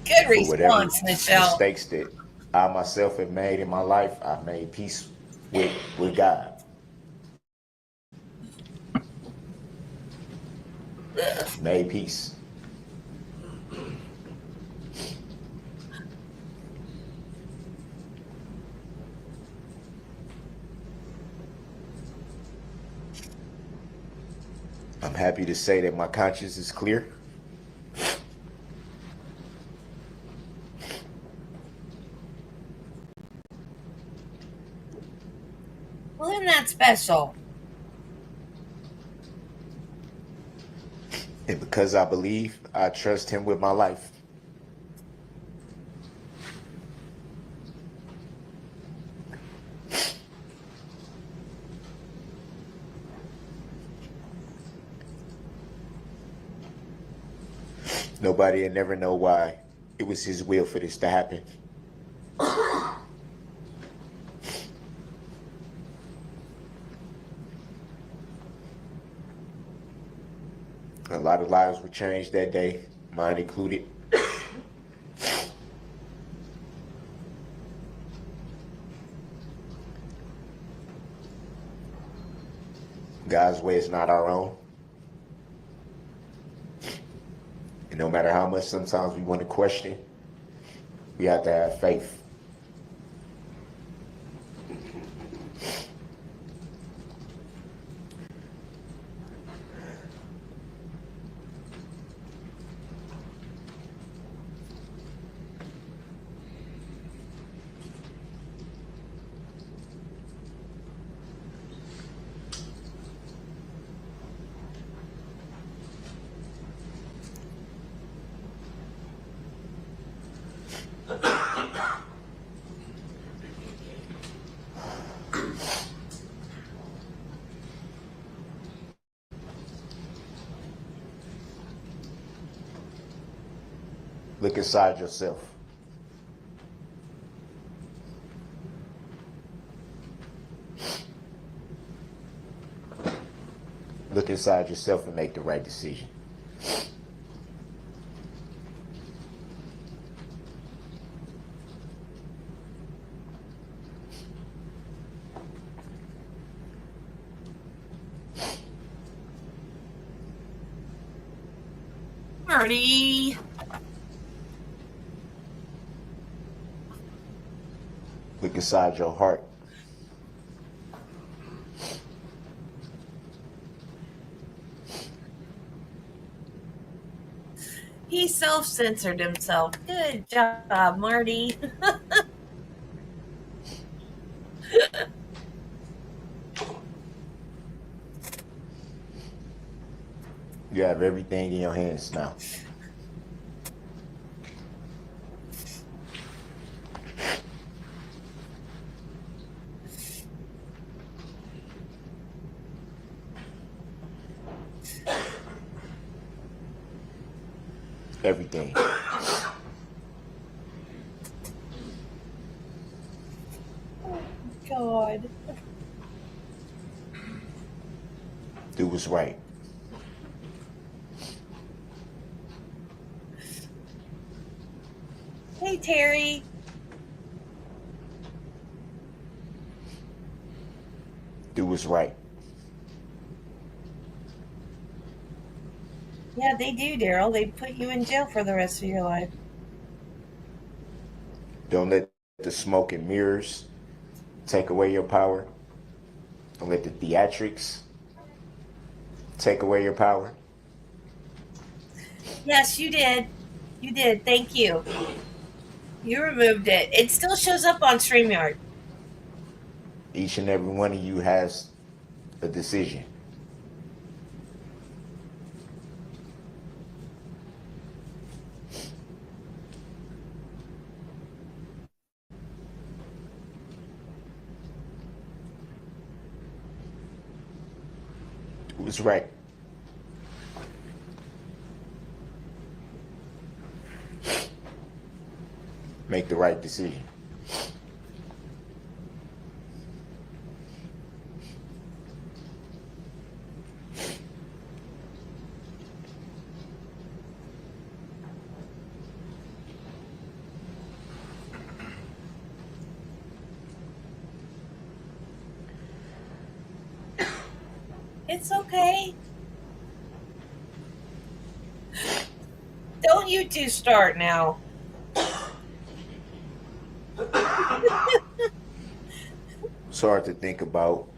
Good For whatever response, Michelle. mistakes that I myself have made in my life, I've made peace with God. Made peace. I'm happy to say that my conscience is clear. Well, isn't that special? And because I believe, I trust him with my life. Nobody will never know why it was his will for this to happen. A lot of lives were changed that day, mine included. God's way is not our own. And no matter how much sometimes we want to question, we have to have faith. Look inside yourself. Look inside yourself and make the right decision. Marty. Look inside your heart. He self-censored himself. Good job, Marty. You have everything in your hands now. Everything. God. Do what's right. Hey, Terry. Do what's right. Yeah, they do, Darrell. They put you in jail for the rest of your life. Don't let the smoke and mirrors take away your power. Don't let the theatrics take away your power. Yes, you did. You did. Thank you. You removed it. It still shows up on StreamYard. Each and every one of you has a decision. It was right. make the right decision. It's okay. Don't you two start now. It's hard to think about.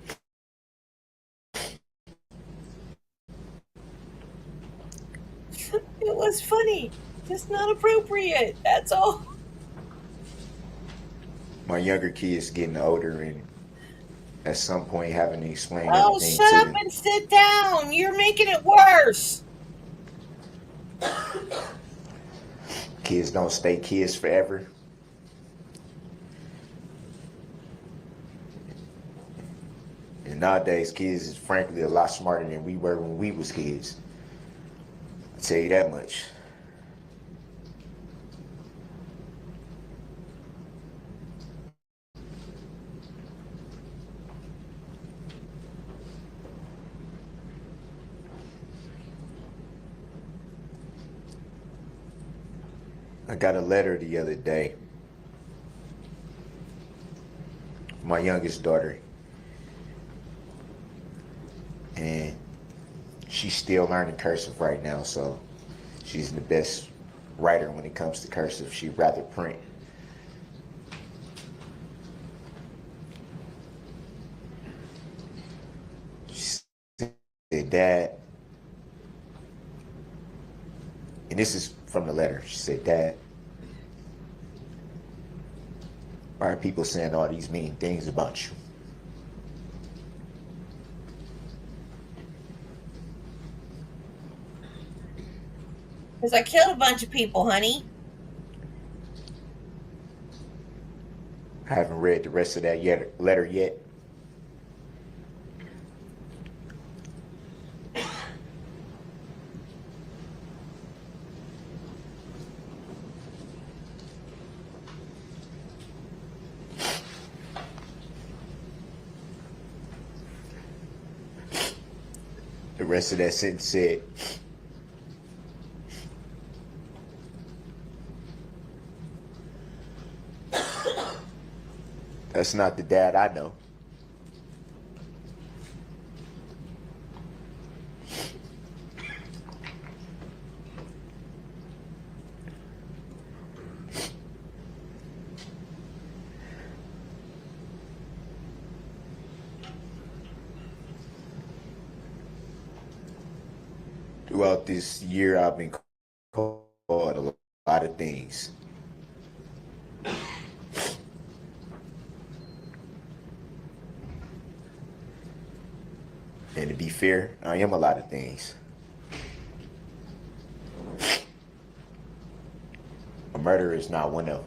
It was funny. Just not appropriate. That's all. My younger kids getting older and at some point having to explain Oh, everything shut to up them. and sit down. You're making it worse. Kids don't stay kids forever. And nowadays, kids is frankly a lot smarter than we were when we was kids. I'll tell you that much. I got a letter the other day. My youngest daughter. And she's still learning cursive right now, so she's the best writer when it comes to cursive. She'd rather print. She said, Dad, and this is from the letter. She said, Dad, why are people saying all these mean things about you? Because I killed a bunch of people, honey. I haven't read the rest of that letter yet. The rest of that sentence said, that's not the dad I know. Throughout this year, I've been called a lot of things. And to be fair, I am a lot of things. A murderer is not one of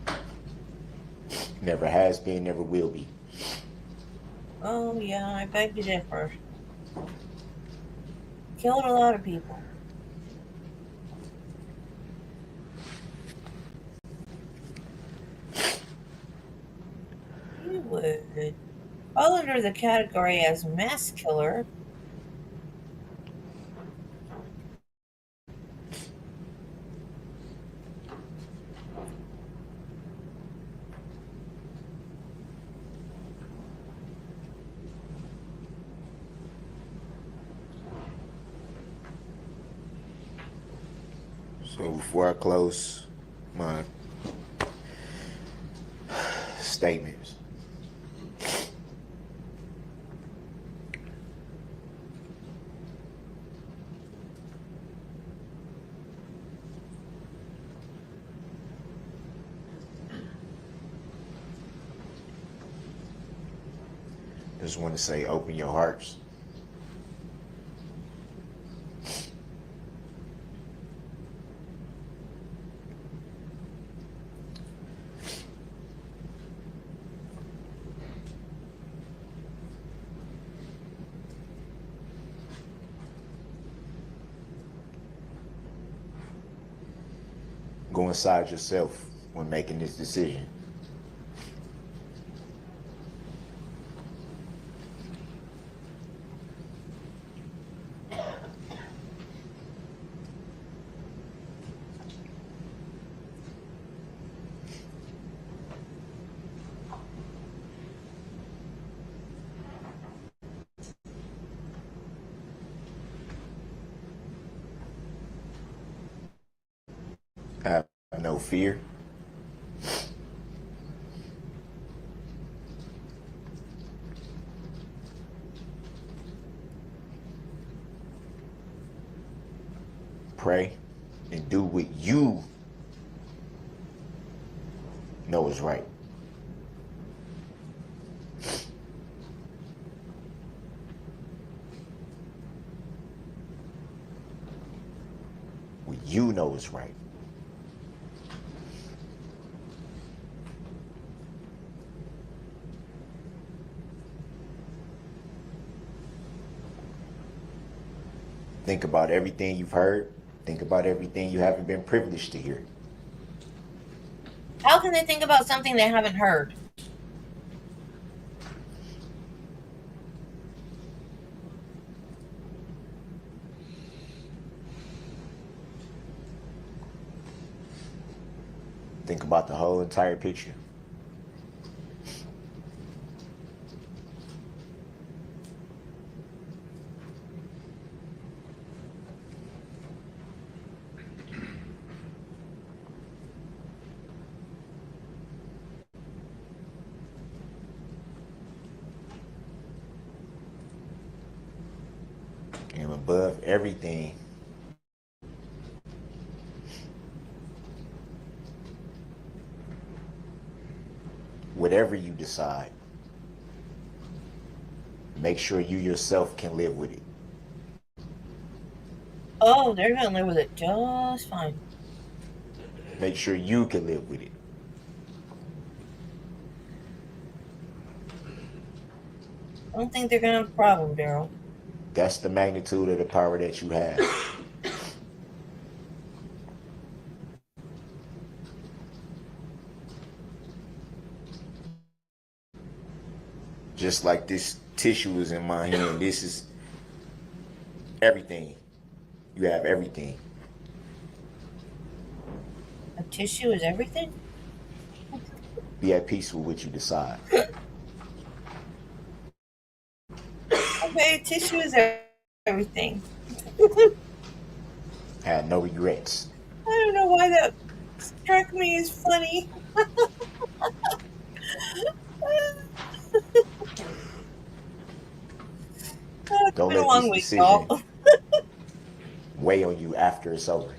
them. Never has been, never will be. Oh, yeah, I beg to differ. Killed a lot of people. You would fall under the category as mass killer. So before I close my statements, I just want to say, open your hearts. Go inside yourself when making this decision. Have no fear. Pray and do what you know is right. What you know is right. Think about everything you've heard. Think about everything you haven't been privileged to hear. How can they think about something they haven't heard? Think about the whole entire picture. And above everything, whatever you decide, make sure you yourself can live with it. Oh, they're gonna live with it just fine. Make sure you can live with it. I don't think they're gonna have a problem, Darrell. That's the magnitude of the power that you have. Just like this tissue is in my hand, this is everything. You have everything. A tissue is everything? Be at peace with what you decide. Okay, tissue is everything. Have no regrets. I don't know why that struck me as funny. Don't been a let long this week, decision y'all. weigh on you after it's over.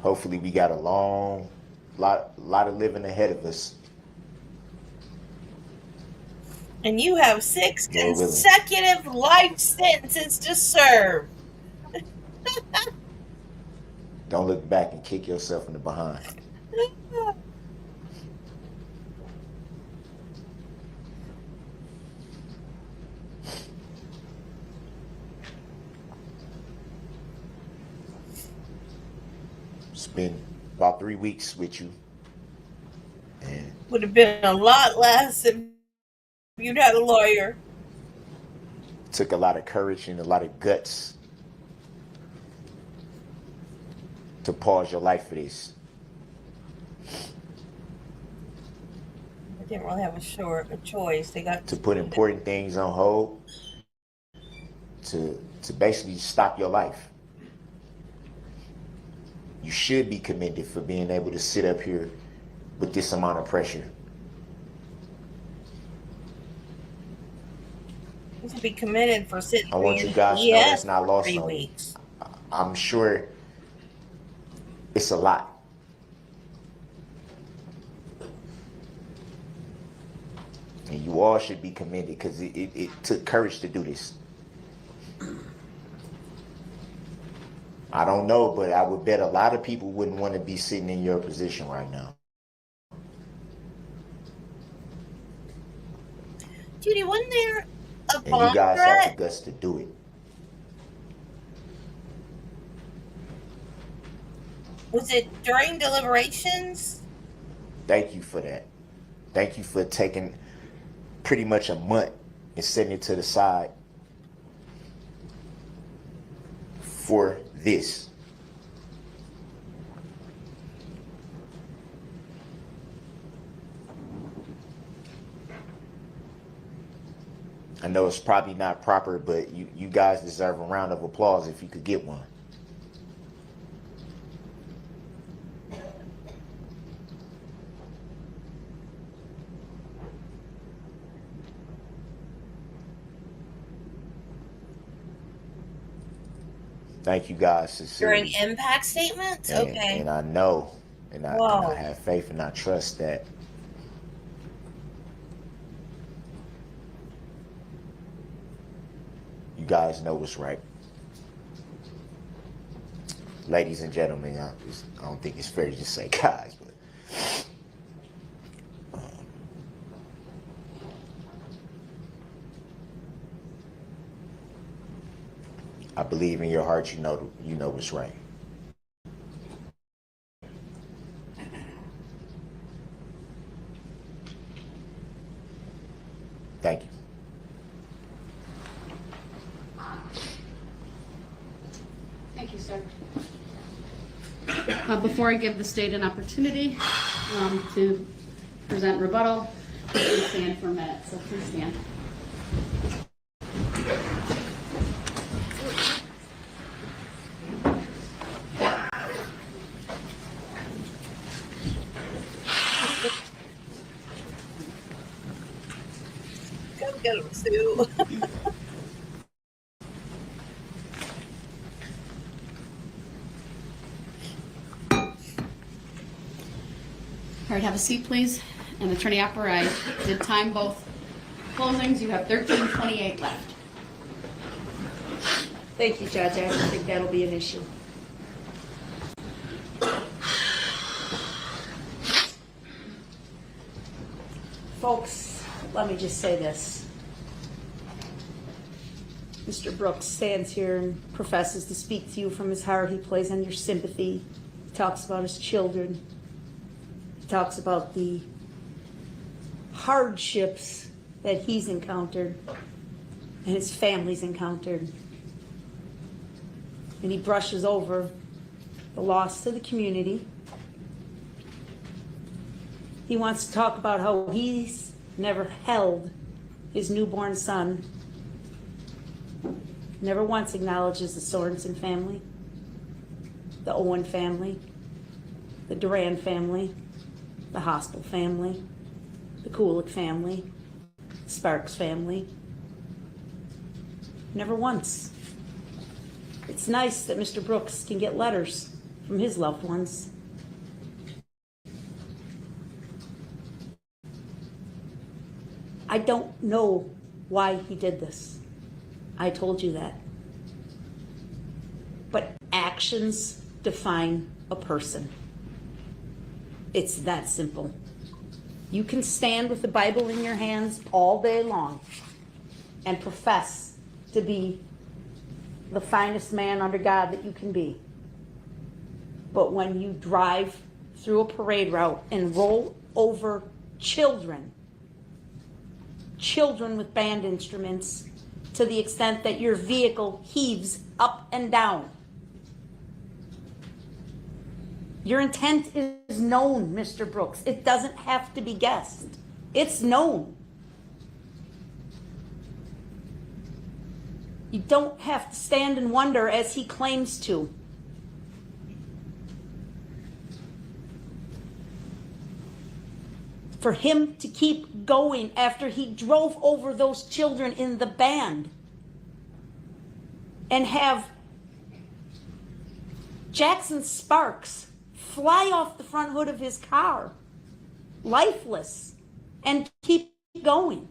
Hopefully we got a long lot of living ahead of us. And you have 6 Lord willing. consecutive life sentences to serve. Don't look back and kick yourself in the behind. Spend about 3 weeks with you. And Would have been a lot less if you'd had a lawyer. took a lot of courage and a lot of guts to pause your life for this. They didn't really have a choice. They got To put important things on hold. To basically stop your life. You should be commended for being able to sit up here with this amount of pressure. You should be committed for sitting. I want you guys to know that's not lost on me. I'm sure it's a lot. And you all should be commended because it took courage to do this. I don't know, but I would bet a lot of people wouldn't want to be sitting in your position right now. Judy, wasn't there a And you guys have threat? the guts to do it. Was it during deliberations? Thank you for that. Thank you for taking pretty much a month and setting it to the side for this. I know it's probably not proper, but you guys deserve a round of applause if you could get one. Thank you guys sincerely. During impact statements? Okay. And I know, and I have faith and I trust that you guys know what's right. Ladies and gentlemen, I don't think it's fair to just say guys, but I believe in your heart you know what's right. Thank you. Thank you, sir. Before I give the state an opportunity to present rebuttal, please stand for a minute. So please stand. Go get him, Sue. All right, have a seat, please. And Attorney Opper, I did time both closings. You have 13:28 left. Thank you, Judge. I don't think that'll be an issue. Folks, let me just say this. Mr. Brooks stands here and professes to speak to you from his heart. He plays on your sympathy. He talks about his children. He talks about the hardships that he's encountered and his family's encountered. And he brushes over the loss to the community. He wants to talk about how he's never held his newborn son. Never once acknowledges the Sorensen family, the Owen family, the Duran family, the Hospital family, the Kulik family, the Sparks family. Never once. It's nice that Mr. Brooks can get letters from his loved ones. I don't know why he did this. I told you that. But actions define a person. It's that simple. You can stand with the Bible in your hands all day long and profess to be the finest man under God that you can be. But when you drive through a parade route and roll over children with band instruments, to the extent that your vehicle heaves up and down. Your intent is known, Mr. Brooks. It doesn't have to be guessed. It's known. You don't have to stand and wonder as he claims to. For him to keep going after he drove over those children in the band and have Jackson Sparks fly off the front hood of his car, lifeless, and keep going.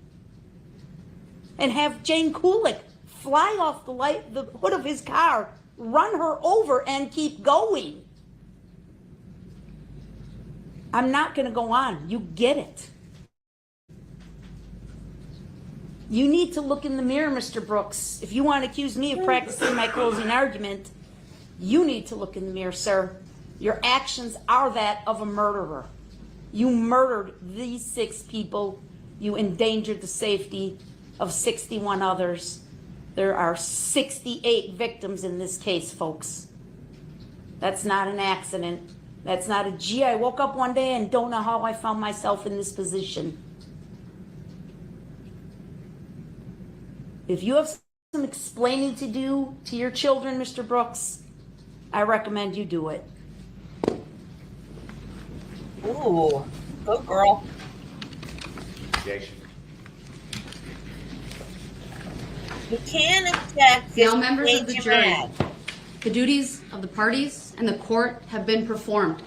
And have Jane Kulik fly off the hood of his car, run her over, and keep going. I'm not going to go on. You get it. You need to look in the mirror, Mr. Brooks. If you want to accuse me of practicing my closing argument, you need to look in the mirror, sir. Your actions are that of a murderer. You murdered these 6 people. You endangered the safety of 61 others. There are 68 victims in this case, folks. That's not an accident. That's not a, gee, I woke up one day and don't know how I found myself in this position. If you have some explaining to do to your children, Mr. Brooks, I recommend you do it. Ooh, go girl. Objection. You can object. Now, members of the jury, the duties of the parties and the court have been performed.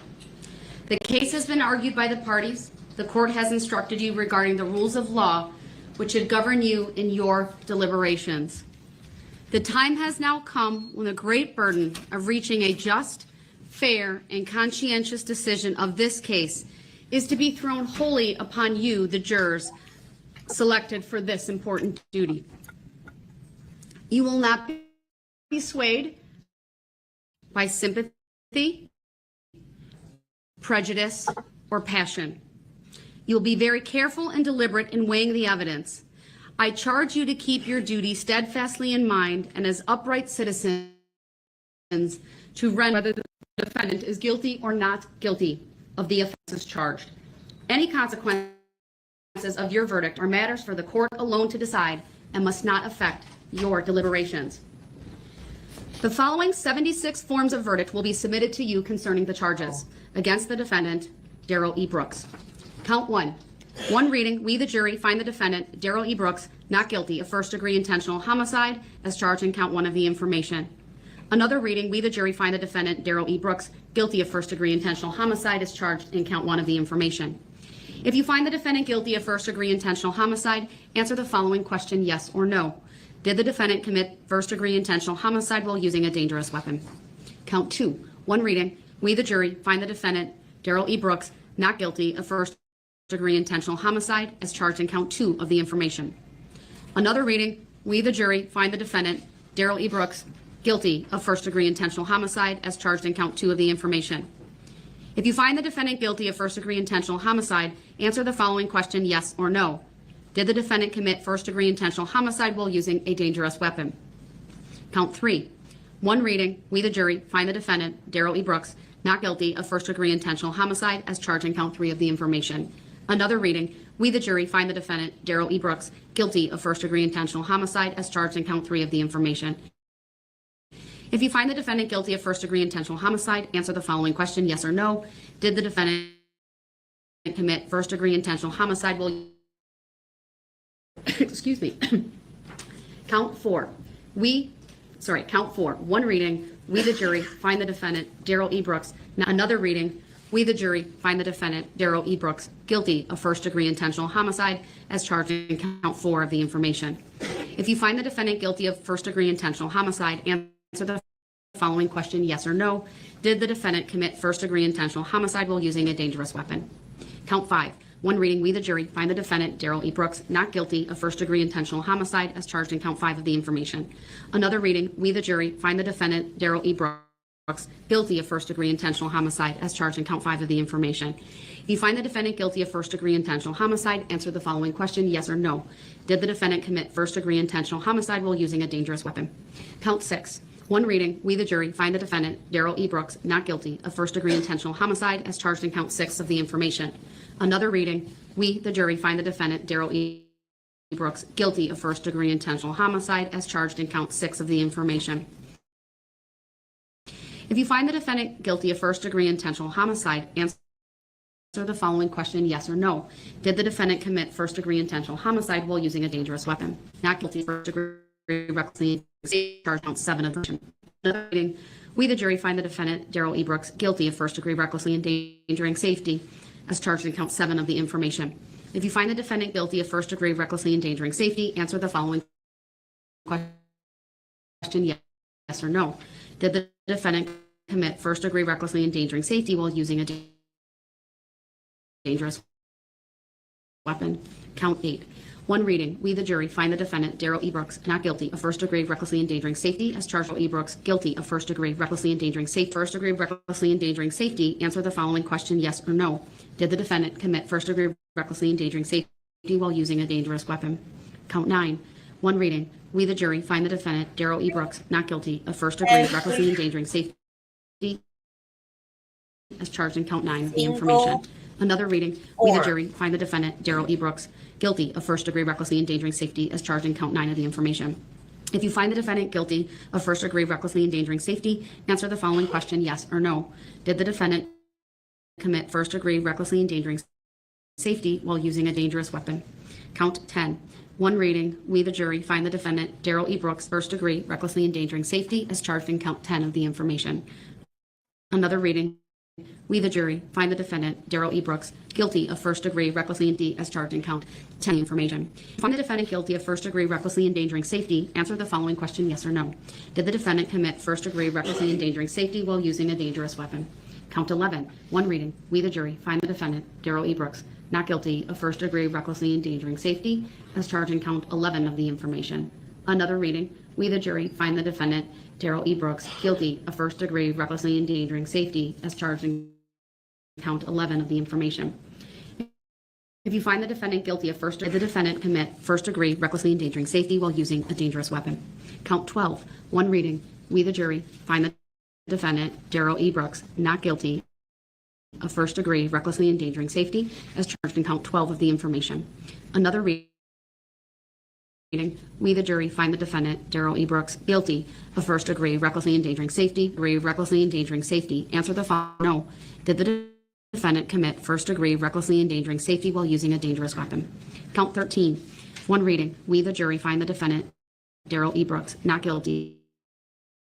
The case has been argued by the parties. The court has instructed you regarding the rules of law which should govern you in your deliberations. The time has now come when the great burden of reaching a just, fair, and conscientious decision of this case is to be thrown wholly upon you, the jurors, selected for this important duty. You will not be swayed by sympathy, prejudice, or passion. You will be very careful and deliberate in weighing the evidence. I charge you to keep your duty steadfastly in mind and as upright citizens to render whether the defendant is guilty or not guilty of the offenses charged. Any consequences of your verdict are matters for the court alone to decide and must not affect your deliberations. The following 76 forms of verdict will be submitted to you concerning the charges against the defendant, Darrell E. Brooks. Count 1. One reading, we the jury find the defendant, Darrell E. Brooks, not guilty of first-degree intentional homicide as charged in count 1 of the information. Another reading, we the jury find the defendant, Darrell E. Brooks, guilty of first-degree intentional homicide as charged in count 1 of the information. If you find the defendant guilty of first-degree intentional homicide, answer the following question, yes or no. Did the defendant commit first-degree intentional homicide while using a dangerous weapon? Count 2. One reading, we the jury find the defendant, Darrell E. Brooks, not guilty of first-degree intentional homicide as charged in count 2 of the information. Another reading, we the jury find the defendant, Darrell E. Brooks, guilty of first-degree intentional homicide as charged in count 2 of the information. If you find the defendant guilty of first-degree intentional homicide, answer the following question, yes or no. Did the defendant commit first-degree intentional homicide while using a dangerous weapon? Count 3. One reading, we the jury find the defendant, Darrell E. Brooks, not guilty of first-degree intentional homicide as charged in count 3 of the information. Another reading, we the jury find the defendant, Darrell E. Brooks, guilty of first-degree intentional homicide as charged in count 3 of the information. If you find the defendant guilty of first-degree intentional homicide, answer the following question, yes or no. Did the defendant commit first-degree intentional homicide while excuse me. Count 4. Count 4. One reading, we the jury find the defendant, Darrell E. Brooks. Now another reading, we the jury find the defendant, Darrell E. Brooks, guilty of first-degree intentional homicide as charged in count 4 of the information. If you find the defendant guilty of first-degree intentional homicide, answer the following question, yes or no. Did the defendant commit first-degree intentional homicide while using a dangerous weapon? Count 5. One reading, we the jury find the defendant, Darrell E. Brooks, not guilty of first-degree intentional homicide as charged in count 5 of the information. Another reading, we the jury find the defendant, Darrell E. Brooks, guilty of first-degree intentional homicide as charged in count 5 of the information. If you find the defendant guilty of first-degree intentional homicide, answer the following question, yes or no. Did the defendant commit first-degree intentional homicide while using a dangerous weapon? Count 6. One reading, we the jury find the defendant, Darrell E. Brooks, not guilty of first-degree intentional homicide as charged in count 6 of the information. Another reading, we the jury find the defendant, Darrell E. Brooks, guilty of first-degree intentional homicide as charged in count 6 of the information. If you find the defendant guilty of first-degree intentional homicide, answer the following question, yes or no. Did the defendant commit first-degree intentional homicide while using a dangerous weapon? Not guilty of first-degree recklessly charged count 7 of the information. Another reading, we the jury find the defendant, Darrell E. Brooks, guilty of first-degree recklessly endangering safety as charged in count 7 of the information. If you find the defendant guilty of first-degree recklessly endangering safety, answer the following question, yes or no. Did the defendant commit first-degree recklessly endangering safety while using a dangerous weapon? Count 8. One reading. We, the jury, find the defendant, Darrell E. Brooks, not guilty of first degree recklessly endangering safety as charged. E. Brooks, guilty of first degree recklessly endangering safety. First degree recklessly endangering safety. Answer the following question, yes or no. Did the defendant commit first degree recklessly endangering safety while using a dangerous weapon? Count 9. One reading. We, the jury, find the defendant, Darrell E. Brooks, not guilty of first degree recklessly endangering safety as charged in count 9 of the information. Another reading. We, the jury, find the defendant, Darrell E. Brooks, guilty of first degree recklessly endangering safety as charged in count 9 of the information. If you find the defendant guilty of first degree recklessly endangering safety, answer the following question, yes or no. Did the defendant commit first degree recklessly endangering safety while using a dangerous weapon? Count 10. One reading. We, the jury, find the defendant, Darrell E. Brooks, first degree recklessly endangering safety as charged in count 10 of the information. Another reading. We, the jury, find the defendant, Darrell E. Brooks, guilty of first degree recklessly endangering as charged in count 10 information. Find the defendant guilty of first degree recklessly endangering safety. Answer the following question, yes or no. Did the defendant commit first degree recklessly endangering safety while using a dangerous weapon? Count 11. One reading. We, the jury, find the defendant, Darrell E. Brooks, not guilty of first degree recklessly endangering safety as charged in count 11 of the information. Another reading. We, the jury, find the defendant, Darrell E. Brooks, guilty of first degree recklessly endangering safety as charged in count 11 of the information. If you find the defendant guilty of did the defendant commit first degree recklessly endangering safety while using a dangerous weapon? Count 12. One reading. We, the jury, find the defendant, Darrell E. Brooks, not guilty of first degree recklessly endangering safety as charged in count 12 of the information. Another reading. We, the jury, find the defendant, Darrell E. Brooks, guilty of first degree recklessly endangering safety. Recklessly endangering safety. Answer the following. No. Did the defendant commit first degree recklessly endangering safety while using a dangerous weapon? Count 13. One reading. We, the jury, find the defendant, Darrell E. Brooks, not guilty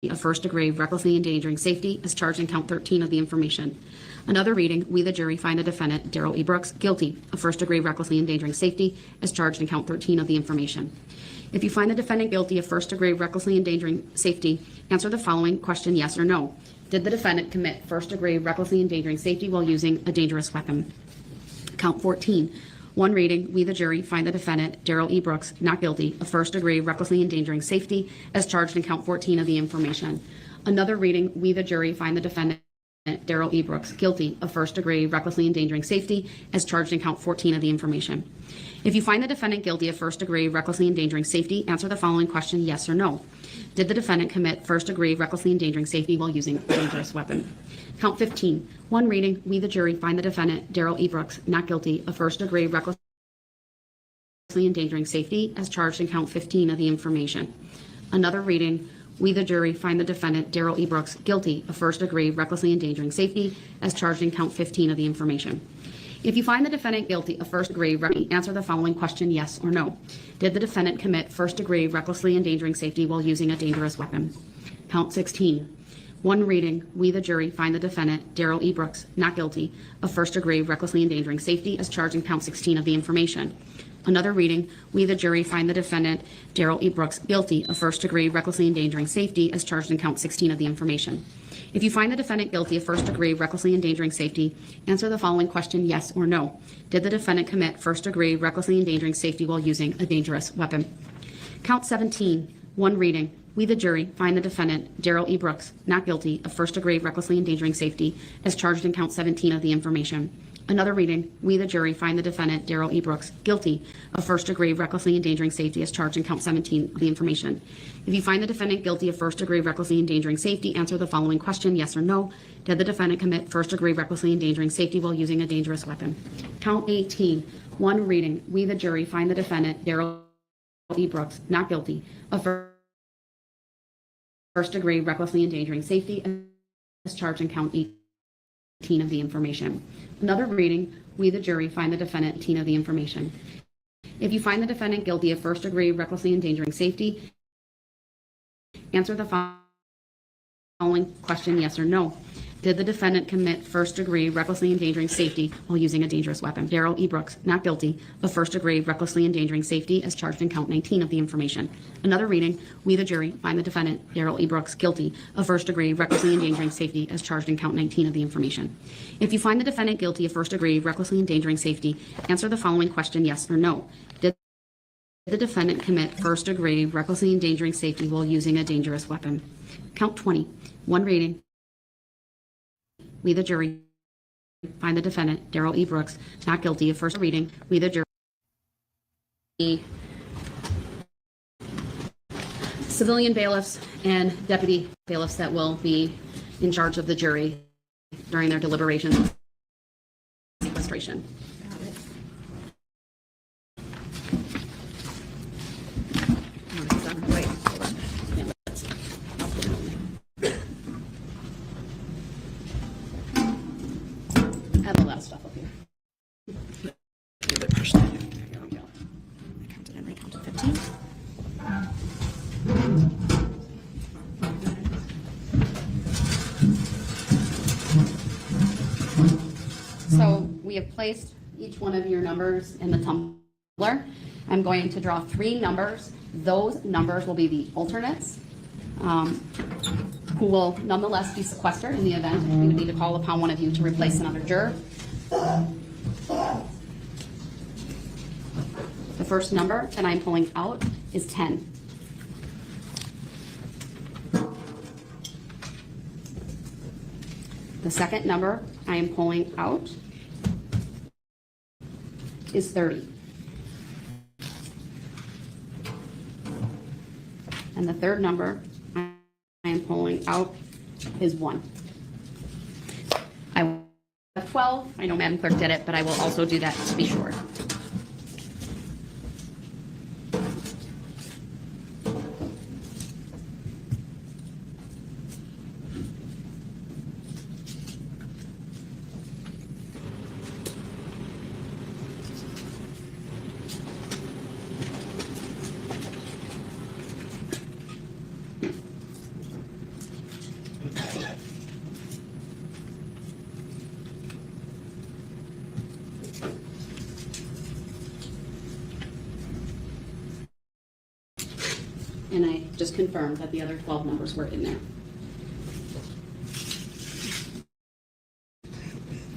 of first degree recklessly endangering safety as charged in count 13 of the information. Another reading. We, the jury, find the defendant, Darrell E. Brooks, guilty of first degree recklessly endangering safety as charged in count 13 of the information. If you find the defendant guilty of first degree recklessly endangering safety, answer the following question, yes or no. Did the defendant commit first degree recklessly endangering safety while using a dangerous weapon? Count 14. One reading. We, the jury, find the defendant, Darrell E. Brooks, not guilty of first degree recklessly endangering safety as charged in count 14 of the information. Another reading. We, the jury, find the defendant, Darrell E. Brooks, guilty of first degree recklessly endangering safety as charged in count 14 of the information. If you find the defendant guilty of first degree recklessly endangering safety, answer the following question, yes or no. Did the defendant commit first degree recklessly endangering safety while using a dangerous weapon? Count 15. One reading. We, the jury, find the defendant, Darrell E. Brooks, not guilty of first degree recklessly endangering safety as charged in count 15 of the information. Another reading. We, the jury, find the defendant, Darrell E. Brooks, guilty of first degree recklessly endangering safety as charged in count 15 of the information. If you find the defendant guilty of first degree, answer the following question, yes or no. Did the defendant commit first degree recklessly endangering safety while using a dangerous weapon? Count 16. One reading. We, the jury, find the defendant, Darrell E. Brooks, not guilty of first degree recklessly endangering safety as charged in count 16 of the information. Another reading. We, the jury, find the defendant, Darrell E. Brooks, guilty of first degree recklessly endangering safety as charged in count 16 of the information. If you find the defendant guilty of first degree recklessly endangering safety, answer the following question, yes or no. Did the defendant commit first degree recklessly endangering safety while using a dangerous weapon? Count 17. One reading. We, the jury, find the defendant, Darrell E. Brooks, not guilty of first degree recklessly endangering safety as charged in count 17 of the information. Another reading. We, the jury, find the defendant, Darrell E. Brooks, guilty of first degree recklessly endangering safety as charged in count 17 of the information. If you find the defendant guilty of first degree recklessly endangering safety, answer the following question, yes or no. Did the defendant commit first degree recklessly endangering safety while using a dangerous weapon? Count 18. One reading. We, the jury, find the defendant, Darrell E. Brooks, not guilty of first degree recklessly endangering safety as charged in count 18 of the information. Another reading. We, the jury, find the defendant 18 of the information. If you find the defendant guilty of first degree recklessly endangering safety, answer the following question, yes or no. Did the defendant commit first degree recklessly endangering safety while using a dangerous weapon? Darrell E. Brooks, not guilty of first degree recklessly endangering safety as charged in count 19 of the information. Another reading. We, the jury, find the defendant, Darrell E. Brooks, guilty of first degree recklessly endangering safety as charged in count 19 of the information. If you find the defendant guilty of first degree recklessly endangering safety, answer the following question, yes or no. Did the defendant commit first degree recklessly endangering safety while using a dangerous weapon. Count 20. One reading. We, the jury, find the defendant, Darrell E. Brooks, not guilty of first reading. We, the jury, civilian bailiffs and deputy bailiffs that will be in charge of the jury during their deliberations and sequestration. Wait, hold on. Yeah, I'll put it on there. I have a lot of stuff up here. There we go. I counted and recounted 15. So we have placed each one of your numbers in the tumbler. I'm going to draw 3 numbers. Those numbers will be the alternates, who will nonetheless be sequestered in the event we would need to call upon one of you to replace another juror. The first number that I'm pulling out is 10. The second number I am pulling out is 30. And the third number I am pulling out is 1. I will have 12. I know Madam Clerk did it, but I will also do that to be sure. And I just confirmed that the other 12 numbers were in there.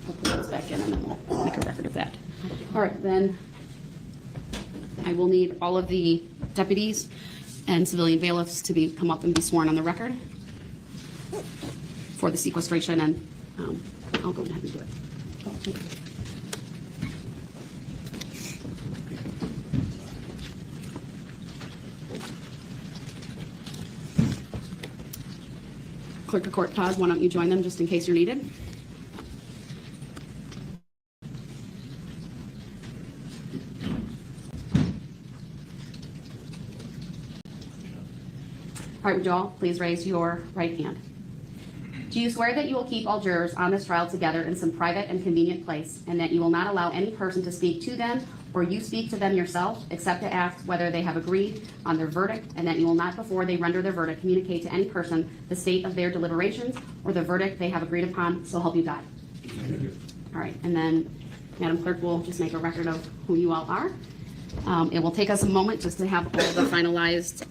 I'll put those back in and then we'll make a record of that. All right, then I will need all of the deputies and civilian bailiffs to come up and be sworn on the record for the sequestration, and I'll go ahead and do it. Clerk of Court Todd, why don't you join them just in case you're needed? All right, would you all please raise your right hand? Do you swear that you will keep all jurors on this trial together in some private and convenient place, and that you will not allow any person to speak to them or you speak to them yourself, except to ask whether they have agreed on their verdict, and that you will not, before they render their verdict, communicate to any person the state of their deliberations or the verdict they have agreed upon, so help you God? All right, and then Madam Clerk will just make a record of who you all are. It will take us a moment just to have all the finalized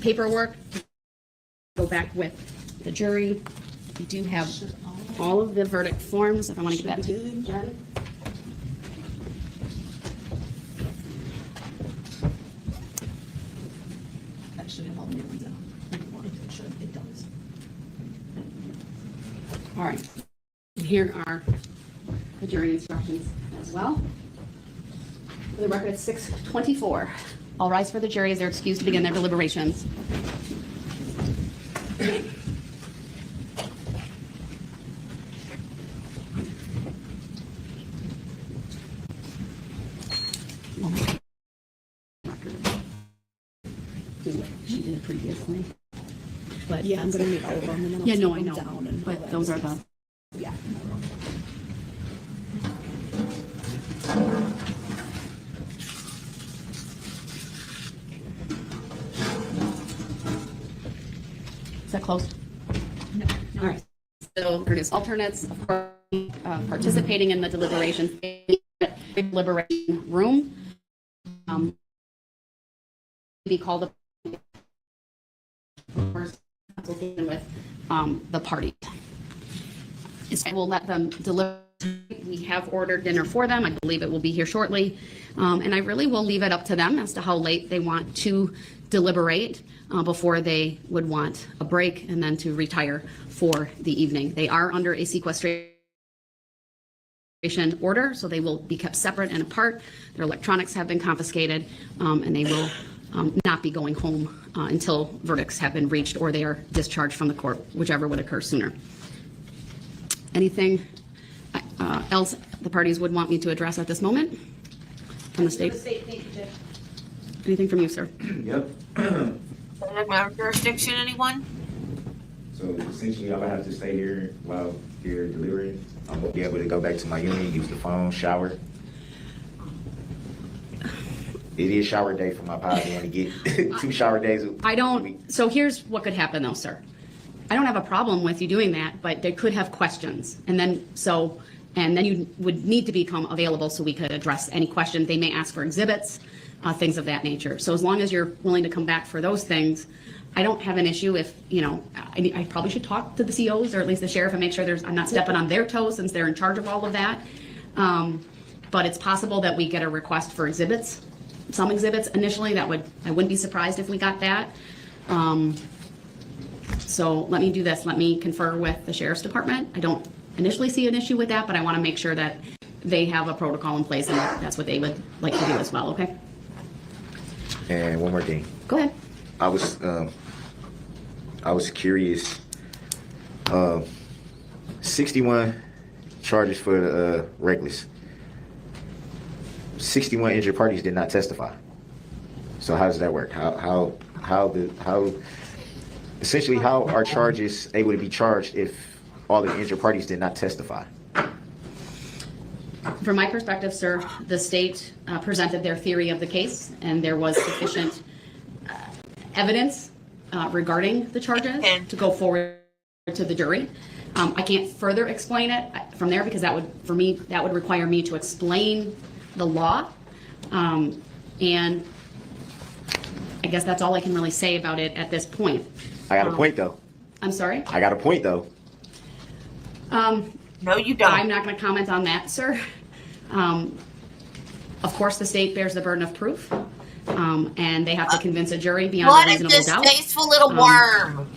paperwork. Go back with the jury. We do have all of the verdict forms, if I want to give that to Jen. That should have all the ones out. It should, it does. All right, and here are the jury instructions as well. For the record, it's 6:24. All rise for the jury as they're excused to begin their deliberations. She did previously. But Yeah, I'm gonna need all of them and then I'll yeah, no, take I them know. down and But those are the. yeah. Is that closed? No. All right. So there is alternates, of course, participating in the deliberation room. Be called up consultation with the party. I will let them deliver. We have ordered dinner for them. I believe it will be here shortly. And I really will leave it up to them as to how late they want to deliberate before they would want a break and then to retire for the evening. They are under a sequestration order, so they will be kept separate and apart. Their electronics have been confiscated, and they will not be going home until verdicts have been reached or they are discharged from the court, whichever would occur sooner. Anything else the parties would want me to address at this moment from the state? Anything from you, sir? Yep. Subject matter jurisdiction, anyone? So essentially, I'm gonna have to stay here while you're delivering. I'm gonna be able to go back to my unit, use the phone, shower. It is shower day for my body. I want to get 2 shower days. So here's what could happen though, sir. I don't have a problem with you doing that, but they could have questions. And then you would need to become available so we could address any question. They may ask for exhibits, things of that nature. So as long as you're willing to come back for those things, I don't have an issue if, I probably should talk to the COs or at least the sheriff and make sure I'm not stepping on their toes since they're in charge of all of that. But it's possible that we get a request for exhibits, some exhibits initially. I wouldn't be surprised if we got that. So let me do this. Let me confer with the sheriff's department. I don't initially see an issue with that, but I want to make sure that they have a protocol in place and that's what they would like to do as well. Okay. And one more thing. Go ahead. I was curious. 61 charges for the reckless. 61 injured parties did not testify. So how does that work? Essentially how are charges able to be charged if all of the injured parties did not testify? From my perspective, sir, the state presented their theory of the case, and there was sufficient evidence regarding the charges to go forward to the jury. I can't further explain it from there because that would require me to explain the law. And I guess that's all I can really say about it at this point. I got a point though. I'm sorry? I got a point though. No, you don't. I'm not going to comment on that, sir. Of course, the state bears the burden of proof, and they have to convince a jury beyond a reasonable doubt. What a distasteful little worm.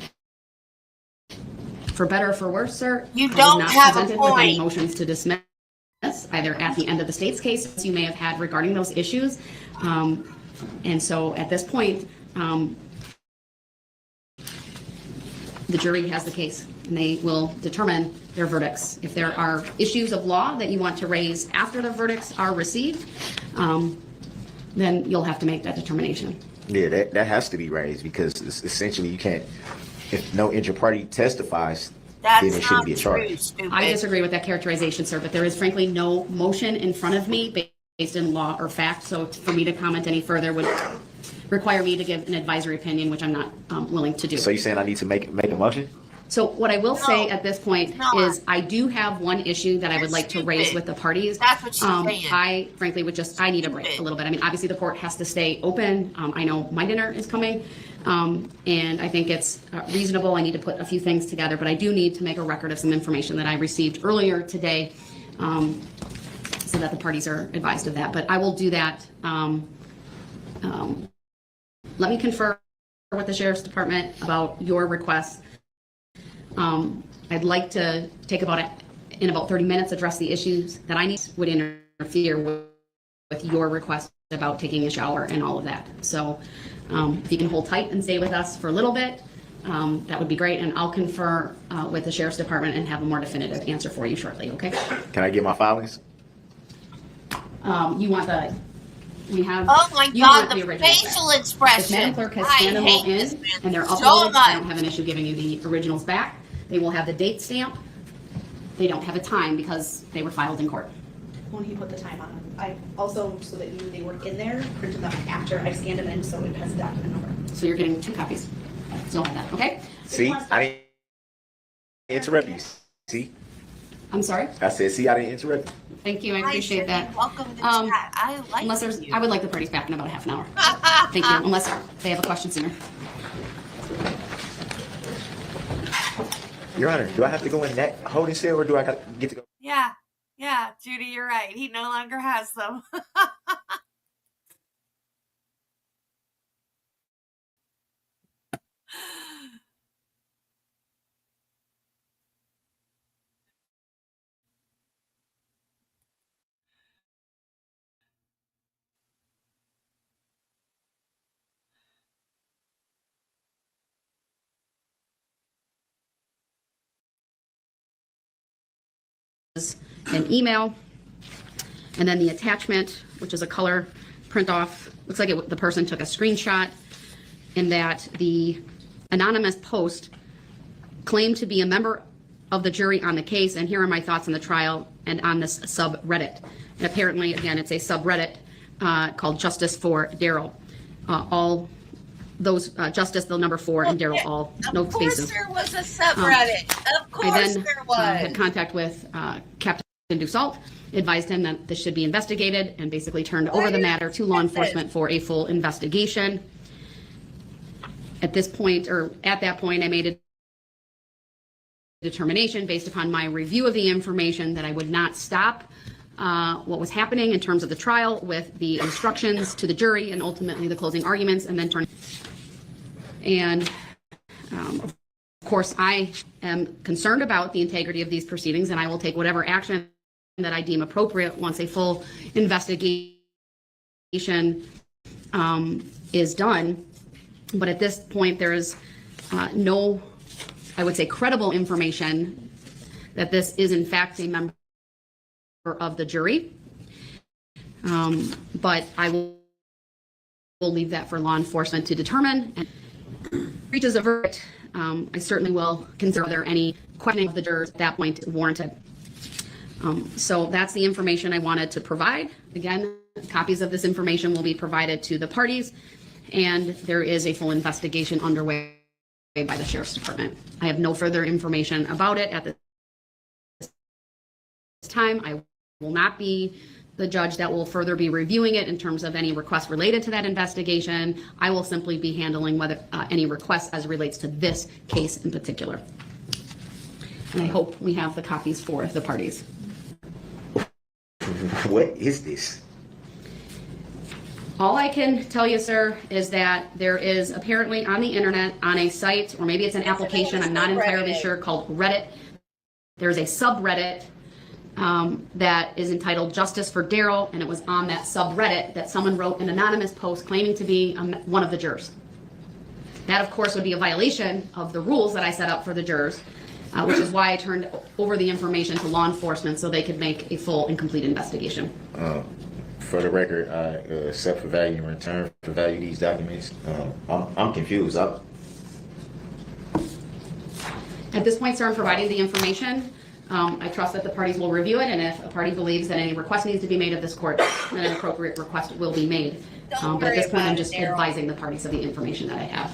For better or for worse, sir, You I don't was not have a presented with any point. motions to dismiss, either at the end of the state's case you may have had regarding those issues. And so at this point, the jury has the case and they will determine their verdicts. If there are issues of law that you want to raise after the verdicts are received, then you'll have to make that determination. Yeah, that has to be raised because essentially you can't, if no injured party testifies, then it shouldn't be a charge. Stupid. I disagree with that characterization, sir, but there is frankly no motion in front of me based in law or fact. So for me to comment any further would require me to give an advisory opinion, which I'm not willing to do. So you're saying I need to make a motion? So what I will say at this point No. is I do have one issue that I would like to raise stupid. with the parties. That's what she's saying. I frankly I need a break Stupid. a little bit. I mean, obviously the court has to stay open. I know my dinner is coming, and I think it's reasonable. I need to put a few things together, but I do need to make a record of some information that I received earlier today, so that the parties are advised of that. But I will do that. Let me confer with the Sheriff's Department about your request. I'd like to take in about 30 minutes, address the issues that I need would interfere with your request about taking a shower and all of that. So if you can hold tight and stay with us for a little bit, that would be great. And I'll confer with the Sheriff's Department and have a more definitive answer for you shortly, okay? Can I get my filings? You want we have. Oh my you God, want the original facial back. expression. If Madam Clerk has I scanned them all hate this in man and they're so uploaded, I don't much. have an issue giving you the originals back. They will have the date stamp. They don't have a time because they were filed in court. When he put the time on them. I also, so that you knew they were in there, printed them after I scanned them in, so it has a document number. So you're getting 2 copies. Still have that, okay? See, I didn't interrupt you. See, I'm sorry. I said, see, I didn't interrupt you. Thank you. I appreciate that. Welcome to the Um, chat. I like Unless you. I would like the parties back in about a half an hour. Thank you. Unless they have a question sooner. Your Honor, do I have to go in that holding cell or do I get to go? Yeah, Judy, you're right. He no longer has them. an email, and then the attachment, which is a color print off. Looks like the person took a screenshot, and that the anonymous post claimed to be a member of the jury on the case, and here are my thoughts on the trial and on this subreddit. And apparently, again, it's a subreddit called Justice for Darrell. All those Justice, the number 4, and Darrell, all no spaces. Of course there was a subreddit. Of course I then there was. had contact with Captain Dussault, advised him that this should be investigated, and basically turned over the matter to law enforcement for a full investigation. At this point, or at that point, I made a determination based upon my review of the information that I would not stop what was happening in terms of the trial with the instructions to the jury and ultimately the closing arguments, and then turn. And of course, I am concerned about the integrity of these proceedings, and I will take whatever action that I deem appropriate once a full investigation is done. But at this point, there is no, I would say, credible information that this is in fact a member of the jury. But I will leave that for law enforcement to determine. And reaches a verdict, I certainly will consider whether any questioning of the jurors at that point warranted. So that's the information I wanted to provide. Again, copies of this information will be provided to the parties, and there is a full investigation underway by the Sheriff's Department. I have no further information about it at this time. I will not be the judge that will further be reviewing it in terms of any requests related to that investigation. I will simply be handling whether any requests as it relates to this case in particular. And I hope we have the copies for the parties. What is this? All I can tell you, sir, is that there is apparently on the internet, on a site, or maybe it's an application, I'm not entirely sure, called Reddit. There's a subreddit that is entitled Justice for Darrell, and it was on that subreddit that someone wrote an anonymous post claiming to be one of the jurors. That, of course, would be a violation of the rules that I set up for the jurors, which is why I turned over the information to law enforcement so they could make a full and complete investigation. For the record, I accept for value in return for value these documents. I'm confused. At this point, sir, I'm providing the information. I trust that the parties will review it, and if a party believes that any request needs to be made of this court, then an appropriate request will be made. But at this point, I'm just advising the parties of the information that I have.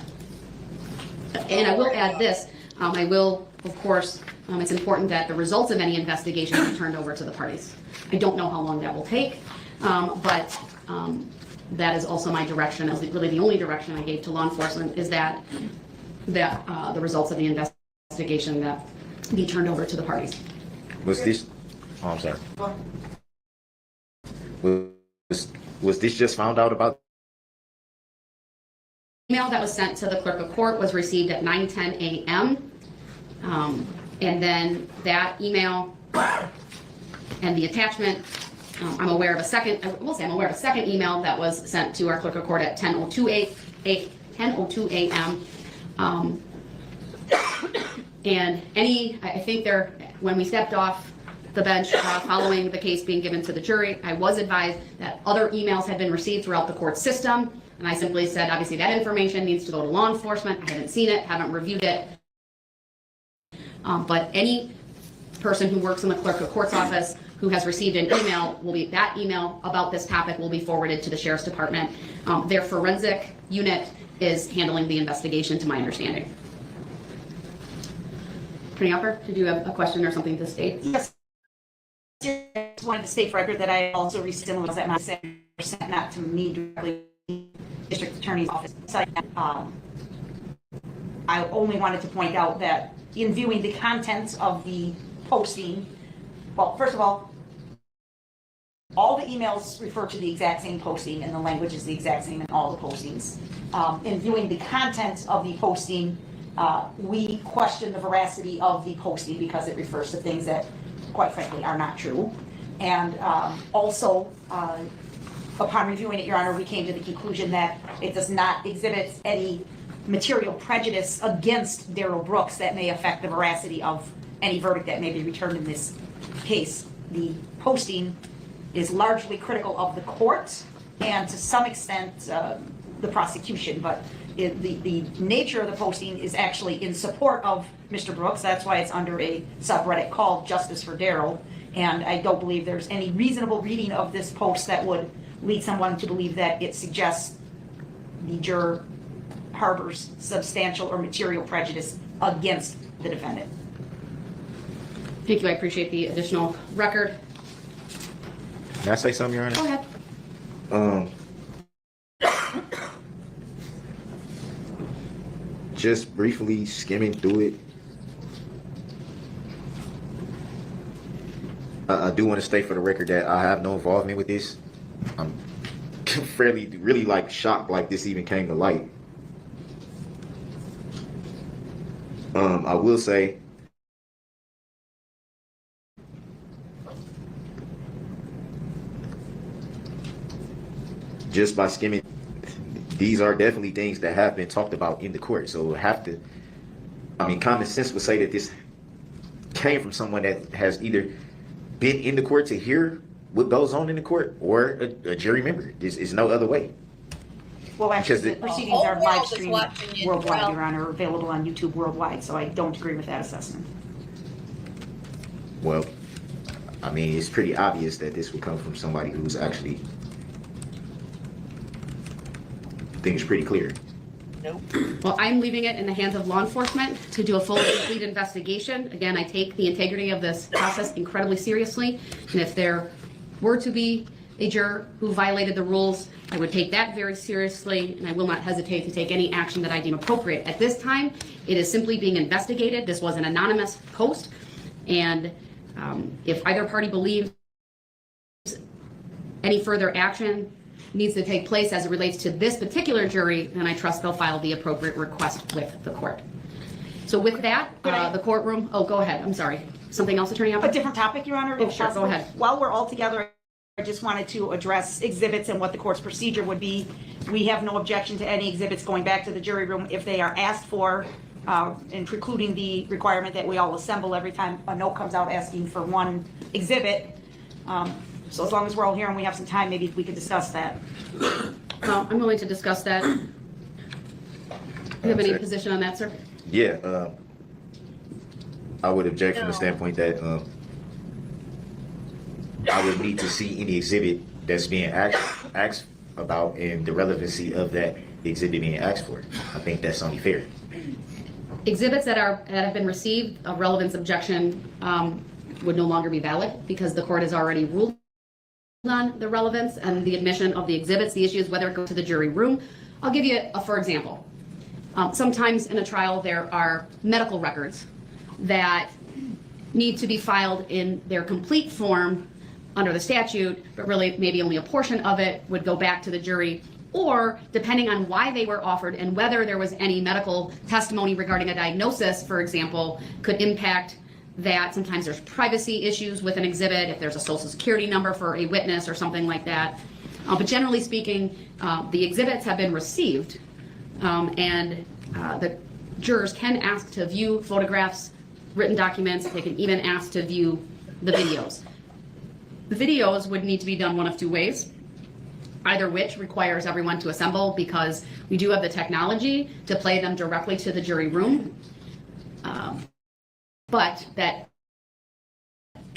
And I will add this. I will, of course, it's important that the results of any investigation be turned over to the parties. I don't know how long that will take, but that is also my direction, as really the only direction I gave to law enforcement, is that the results of the investigation that be turned over to the parties. Was this? Oh, I'm sorry. Was this just found out about? Email that was sent to the clerk of court was received at 9:10 a.m. And then that email and the attachment, I'm aware of a second email that was sent to our clerk of court at 10:02 a.m. And I think when we stepped off the bench following the case being given to the jury, I was advised that other emails had been received throughout the court system. And I simply said, obviously, that information needs to go to law enforcement. I haven't seen it, haven't reviewed it. But any person who works in the clerk of court's office who has received an email, that email about this topic will be forwarded to the Sheriff's Department. Their forensic unit is handling the investigation, to my understanding. Attorney Upper, did you have a question or something to state? Yes. Just wanted to state for record that I also received emails that sent not to me directly, District Attorney's Office. I only wanted to point out that in viewing the contents of the posting, well, first of all the emails refer to the exact same posting and the language is the exact same in all the postings. In viewing the contents of the posting, we question the veracity of the posting because it refers to things that, quite frankly, are not true. And also, upon reviewing it, Your Honor, we came to the conclusion that it does not exhibit any material prejudice against Darrell Brooks that may affect the veracity of any verdict that may be returned in this case, the posting is largely critical of the court and to some extent the prosecution, but the nature of the posting is actually in support of Mr. Brooks. That's why it's under a subreddit called Justice for Darrell. And I don't believe there's any reasonable reading of this post that would lead someone to believe that it suggests the juror harbors substantial or material prejudice against the defendant. Thank you. I appreciate the additional record. Can I say something, Your Honor? Go ahead. Just briefly skimming through it, I do want to state for the record that I have no involvement with this. I'm really like shocked like this even came to light. I will say just by skimming, these are definitely things that have been talked about in the court. So common sense would say that this came from someone that has either been in the court to hear what goes on in the court or a jury member. There's no other way. Well, actually, the proceedings are live streamed worldwide, well. Your Honor, available on YouTube worldwide, so I don't agree with that assessment. Well, I mean, it's pretty obvious that this would come from somebody who's actually, things pretty clear. Nope. Well, I'm leaving it in the hands of law enforcement to do a full, complete investigation. Again, I take the integrity of this process incredibly seriously, and if there were to be a juror who violated the rules, I would take that very seriously, and I will not hesitate to take any action that I deem appropriate. At this time, it is simply being investigated. This was an anonymous post, and if either party believes any further action needs to take place as it relates to this particular jury, then I trust they'll file the appropriate request with the court. So with that, the courtroom, oh, go ahead, I'm sorry. Something else, Attorney Alpert? A different topic, Your Honor? Oh, sure, go ahead. While we're all together, I just wanted to address exhibits and what the court's procedure would be. We have no objection to any exhibits going back to the jury room if they are asked for, and precluding the requirement that we all assemble every time a note comes out asking for one exhibit. So as long as we're all here and we have some time, maybe we could discuss that. Well, I'm willing to discuss that. Do you have any position on that, sir? Yeah, I would object from the standpoint that I would need to see any exhibit that's being asked about and the relevancy of that exhibit being asked for. I think that's only fair. Exhibits that have been received, a relevance objection would no longer be valid because the court has already ruled on the relevance and the admission of the exhibits. The issue is whether it goes to the jury room. I'll give you for example. Sometimes in a trial there are medical records that need to be filed in their complete form under the statute, but really maybe only a portion of it would go back to the jury, or depending on why they were offered and whether there was any medical testimony regarding a diagnosis, for example, could impact that. Sometimes there's privacy issues with an exhibit, if there's a social security number for a witness or something like that. But generally speaking, the exhibits have been received, and the jurors can ask to view photographs, written documents. They can even ask to view the videos. The videos would need to be done one of two ways, either which requires everyone to assemble because we do have the technology to play them directly to the jury room, but that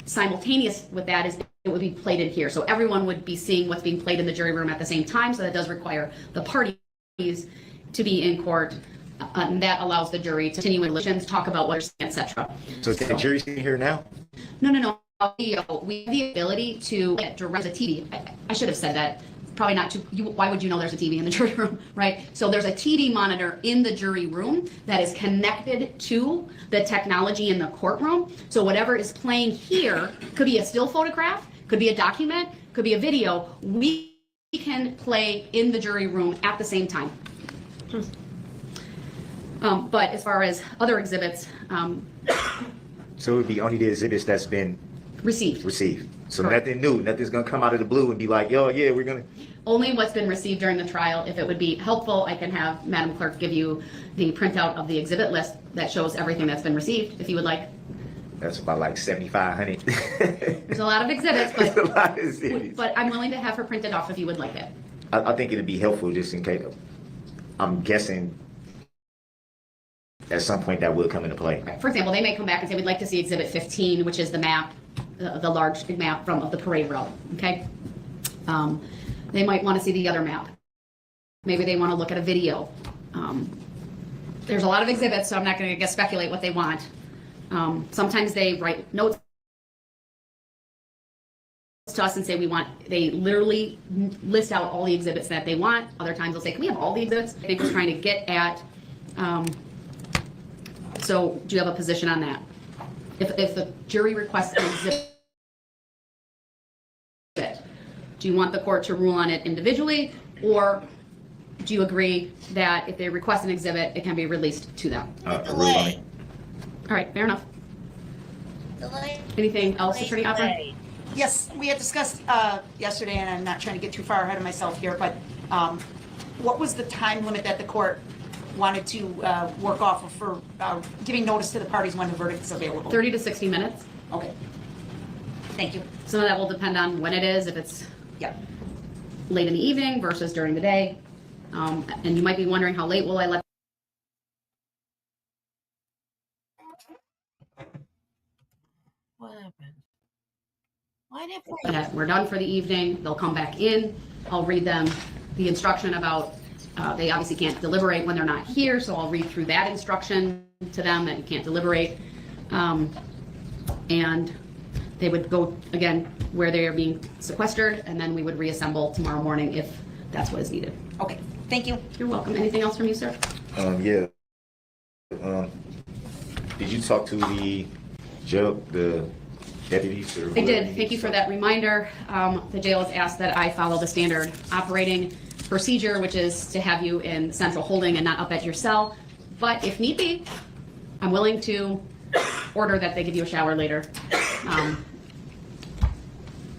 simultaneous with that is it would be played in here. So everyone would be seeing what's being played in the jury room at the same time, so that does require the parties to be in court, and that allows the jury to continue in relations, talk about what they're saying, etc. So is the jury sitting here now? No. We have the ability to direct the TV. I should have said that. Probably not too. Why would you know there's a TV in the jury room, right? So there's a TV monitor in the jury room that is connected to the technology in the courtroom. So whatever is playing here could be a still photograph, could be a document, could be a video. We can play in the jury room at the same time. But as far as other exhibits, So it would be only the exhibits that's been received. So Correct. nothing new, nothing's gonna come out of the blue and be like, yo, yeah, we're gonna. Only what's been received during the trial. If it would be helpful, I can have Madam Clerk give you the printout of the exhibit list that shows everything that's been received, if you would like. That's about like 7,500. There's a lot of exhibits, That's a but, lot of exhibits. but I'm willing to have her printed off if you would like it. I think it'd be helpful just in case. I'm guessing at some point that will come into play. For example, they may come back and say, we'd like to see exhibit 15, which is the map, the large map of the parade route, okay? They might want to see the other map. Maybe they want to look at a video. There's a lot of exhibits, so I'm not going to speculate what they want. Sometimes they write notes to us and say they literally list out all the exhibits that they want. Other times they'll say, can we have all the exhibits? I think we're trying to get at, so do you have a position on that? If the jury requests an exhibit, do you want the court to rule on it individually, or do you agree that if they request an exhibit, it can be released to them? Delay. All right, fair enough. Anything else, Attorney Opera? Yes, we had discussed yesterday, and I'm not trying to get too far ahead of myself here, but what was the time limit that the court wanted to work off of for giving notice to the parties when the verdict is available? 30 to 60 minutes. Okay. Thank you. Some of that will depend on when it is, if it's Yeah. late in the evening versus during the day. And you might be wondering, how late will I let? What happened? Why did We're done for the evening. They'll come back in. I'll read them the instruction about, they obviously can't deliberate when they're not here, so I'll read through that instruction to them that you can't deliberate. And they would go, again, where they are being sequestered, and then we would reassemble tomorrow morning if that's what is needed. Okay, thank you. You're welcome. Anything else from you, sir? Yeah. Did you talk to the deputies? Or I did. Thank you for that reminder. The jail has asked that I follow the standard operating procedure, which is to have you in central holding and not up at your cell. But if need be, I'm willing to order that they give you a shower later,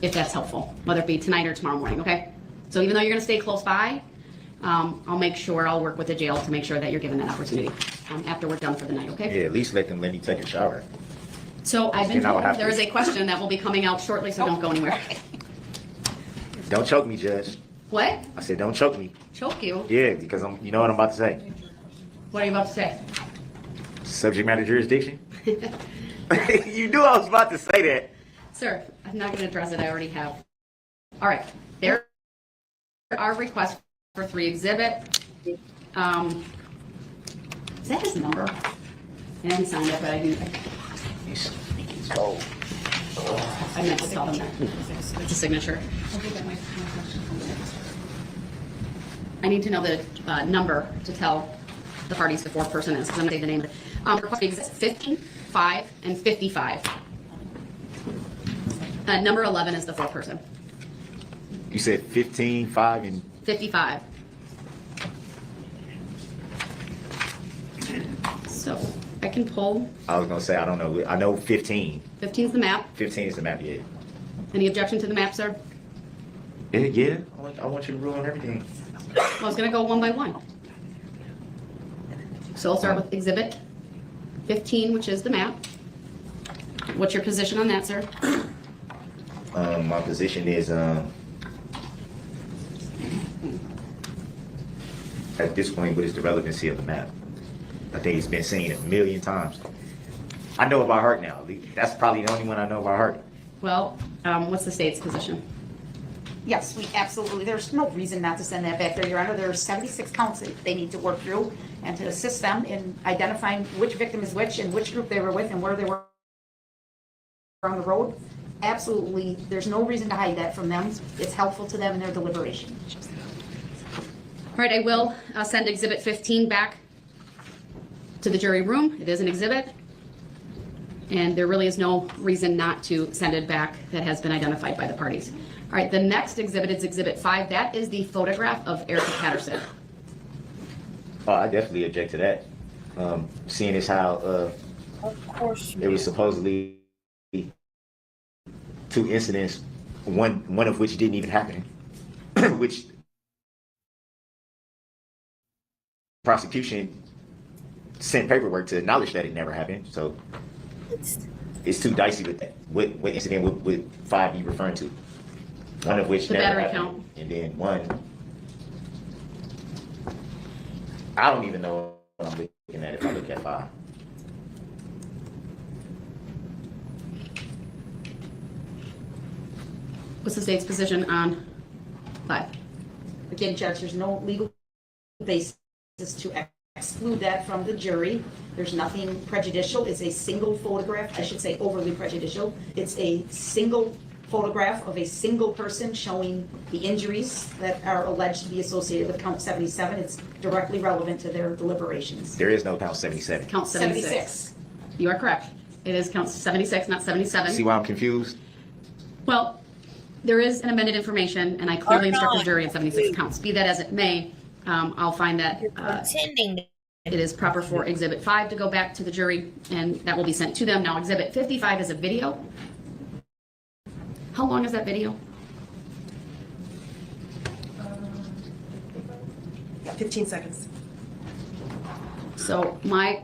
if that's helpful, whether it be tonight or tomorrow morning, okay? So even though you're gonna stay close by, I'll make sure, I'll work with the jail to make sure that you're given that opportunity after we're done for the night, okay? Yeah, at least let me take a shower. So I've been And I will told have there to- is a question that will be coming out shortly, so don't go anywhere. Don't choke me, Judge. What? I said, don't choke me. Choke you? Yeah, because you know what I'm about to say. What are you about to say? Subject matter jurisdiction. You knew I was about to say that. Sir, I'm not going to address it. I already have. All right. There are requests for 3 exhibit. Is that his number? And he signed it, but I didn't. I meant to tell them that. It's a signature. I need to know the number to tell the parties the 4th person is, because I'm going to say the name of it. Request exists 15, 5, and 55. Number 11 is the 4th person. You said 15, 5, and 55. So I can pull. I was gonna say I don't know. I know 15. 15 is the map. 15 is the map. Yeah. Any objection to the map, sir? Yeah. I want you to rule on everything. Well, I was going to go one by one. So I'll start with exhibit 15, which is the map. What's your position on that, sir? My position is at this point, what is the relevancy of the map? I think it's been seen 1,000,000 times. I know it by heart now. That's probably the only one I know by heart. Well, what's the state's position? Yes, we absolutely, there's no reason not to send that back there, Your Honor. There are 76 counts that they need to work through and to assist them in identifying which victim is which and which group they were with and where they were on the road. Absolutely, there's no reason to hide that from them. It's helpful to them in their deliberation. All right, I will send exhibit 15 back to the jury room. It is an exhibit. And there really is no reason not to send it back that has been identified by the parties. All right, the next exhibit is exhibit 5. That is the photograph of Erica Patterson. Oh, I definitely object to that. Seeing as how Of course. it was supposedly 2 incidents, one of which didn't even happen, which prosecution sent paperwork to acknowledge that it never happened. So it's too dicey with that. What incident would 5 be referring to? One of which The never battery happened, count. and then one. I don't even know what I'm looking at if I look at 5. What's the state's position on 5? Again, Judge, there's no legal basis to exclude that from the jury. There's nothing prejudicial. It's a single photograph. I should say overly prejudicial. It's a single photograph of a single person showing the injuries that are alleged to be associated with count 77. It's directly relevant to their deliberations. There is no count 77. Count 76. 76. You are correct. It is count 76, not 77. See why I'm confused? Well, there is an amended information, and I clearly Or instruct the not. jury in 76 counts. Be that as it may, I'll find that Pretending to it is proper for Exhibit 5 to go back to the jury, and that will be sent to them. Now, Exhibit 55 is a video. How long is that video? 15 seconds. So my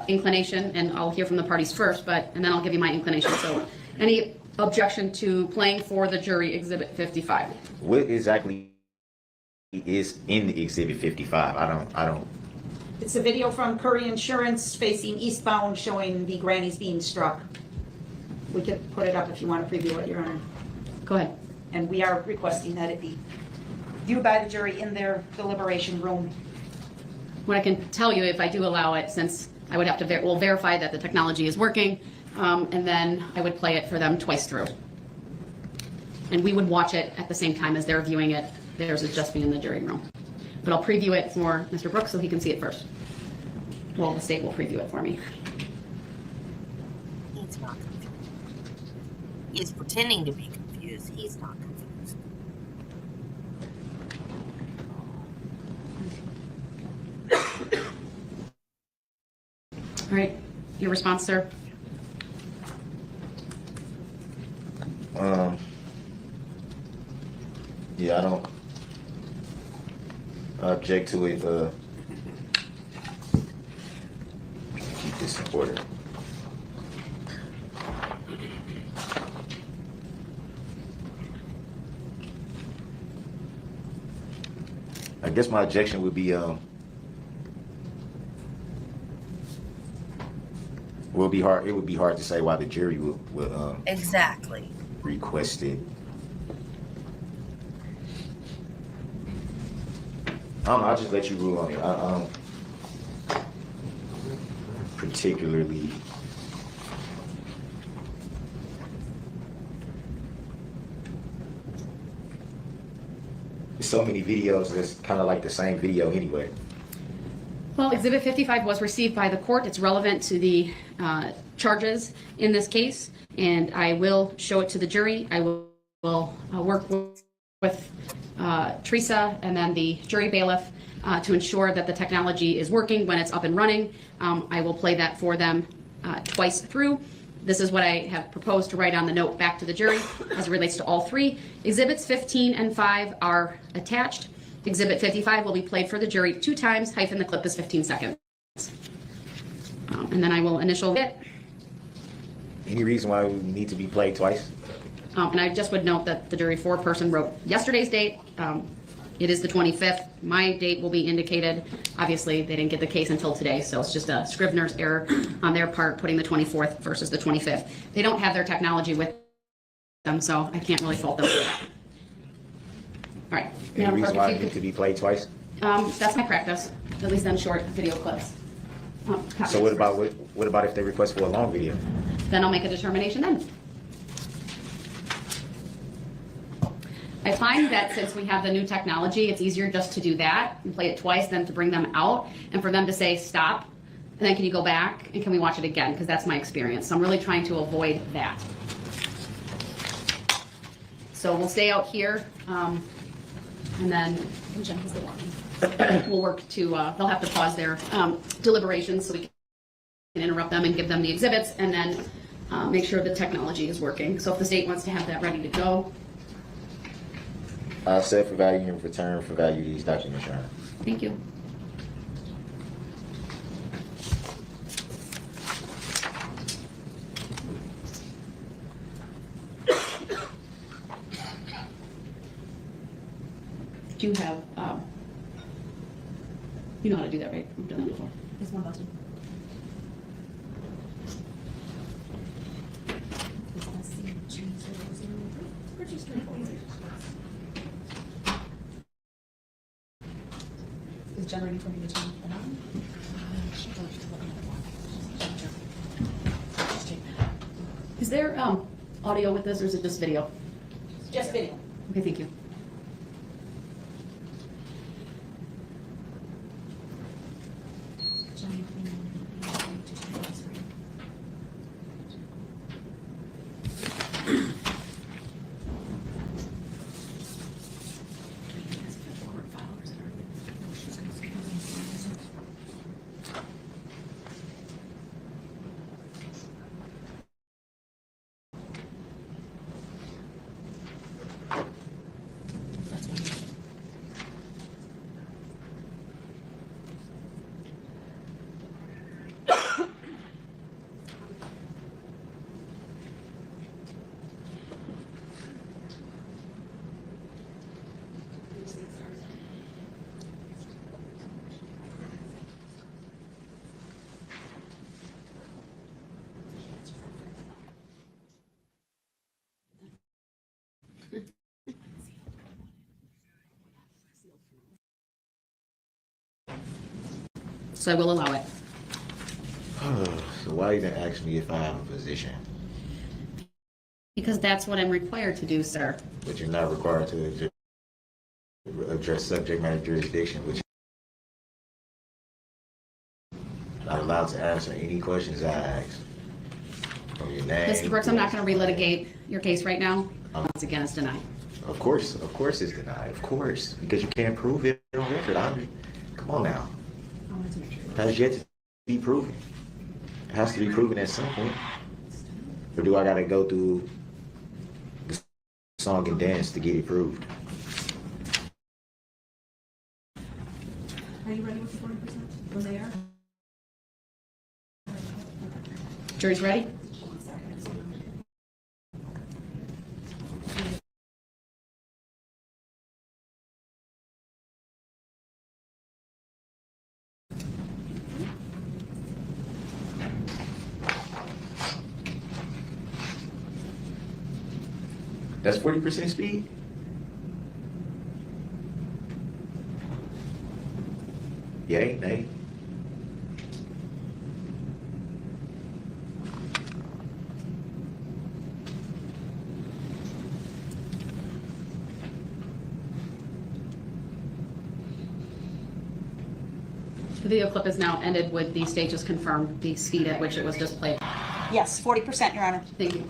inclination, and I'll hear from the parties first, and then I'll give you my inclination. So any objection to playing for the jury Exhibit 55? What exactly is in Exhibit 55? I don't. It's a video from Curry Insurance facing eastbound showing the grannies being struck. We could put it up if you want to preview it, Your Honor. Go ahead. And we are requesting that it be viewed by the jury in their deliberation room. What I can tell you, if I do allow it, since I would have to we'll verify that the technology is working, and then I would play it for them twice through. And we would watch it at the same time as they're viewing it. Theirs is just me in the jury room. But I'll preview it for Mr. Brooks so he can see it first. Well, the state will preview it for me. He's not confused. He's pretending to be confused. He's not confused. All right, your response, sir? Yeah, I don't object to it. Keep this in order. I guess my objection would be hard. It would be hard to say why the jury would Exactly. request it. I'll just let you rule on it. Particularly. There's so many videos that's kind of like the same video anyway. Well, Exhibit 55 was received by the court. It's relevant to the charges in this case, and I will show it to the jury. I will work with Teresa and then the jury bailiff to ensure that the technology is working when it's up and running. I will play that for them twice through. This is what I have proposed to write on the note back to the jury as it relates to all three. Exhibits 15 and 5 are attached. Exhibit 55 will be played for the jury 2 times, hyphen the clip is 15 seconds. And then I will initial it. Any reason why we need to be played twice? And I just would note that the jury foreperson wrote yesterday's date. It is the 25th. My date will be indicated. Obviously, they didn't get the case until today, so it's just a Scrivener's error on their part, putting the 24th versus the 25th. They don't have their technology with them, so I can't really fault them for that. All right. Any Madam reason Clerk, why if it you needs to be played twice? that's my practice, at least on short video clips. So what about if they request for a long video? Then I'll make a determination then. I find that since we have the new technology, it's easier just to do that and play it twice than to bring them out and for them to say stop, and then can you go back and can we watch it again? Because that's my experience. So I'm really trying to avoid that. So we'll stay out here, and then we'll work to, they'll have to pause their deliberations so we can interrupt them and give them the exhibits and then make sure the technology is working. So if the state wants to have that ready to go. Set for value in return for value these documents, Your Honor. Thank you. Do you have, you know how to do that, right? We've done that before. There's one button. Pretty straightforward. Is Jen ready for me to turn it on? Is there audio with this, or is it just video? Just video. Okay, thank you. So I will allow it. So why you didn't ask me if I have a position? Because that's what I'm required to do, sir. But you're not required to address subject matter jurisdiction, which I'm not allowed to answer any questions I ask. From your name. Mr. Brooks, I'm not going to relitigate your case right now. Once again, it's denied. Of course it's denied. Of course, because you can't prove it on record. Come on now. It has yet to be proven. It has to be proven at some point. Or do I gotta go through the song and dance to get it proved? Are you ready with the 40%? When they are? Jury's ready? That's 40% speed? Yay, nay? The video clip is now ended with the stages confirmed, the speed at which it was displayed. Yes, 40%, Your Honor. Thank you.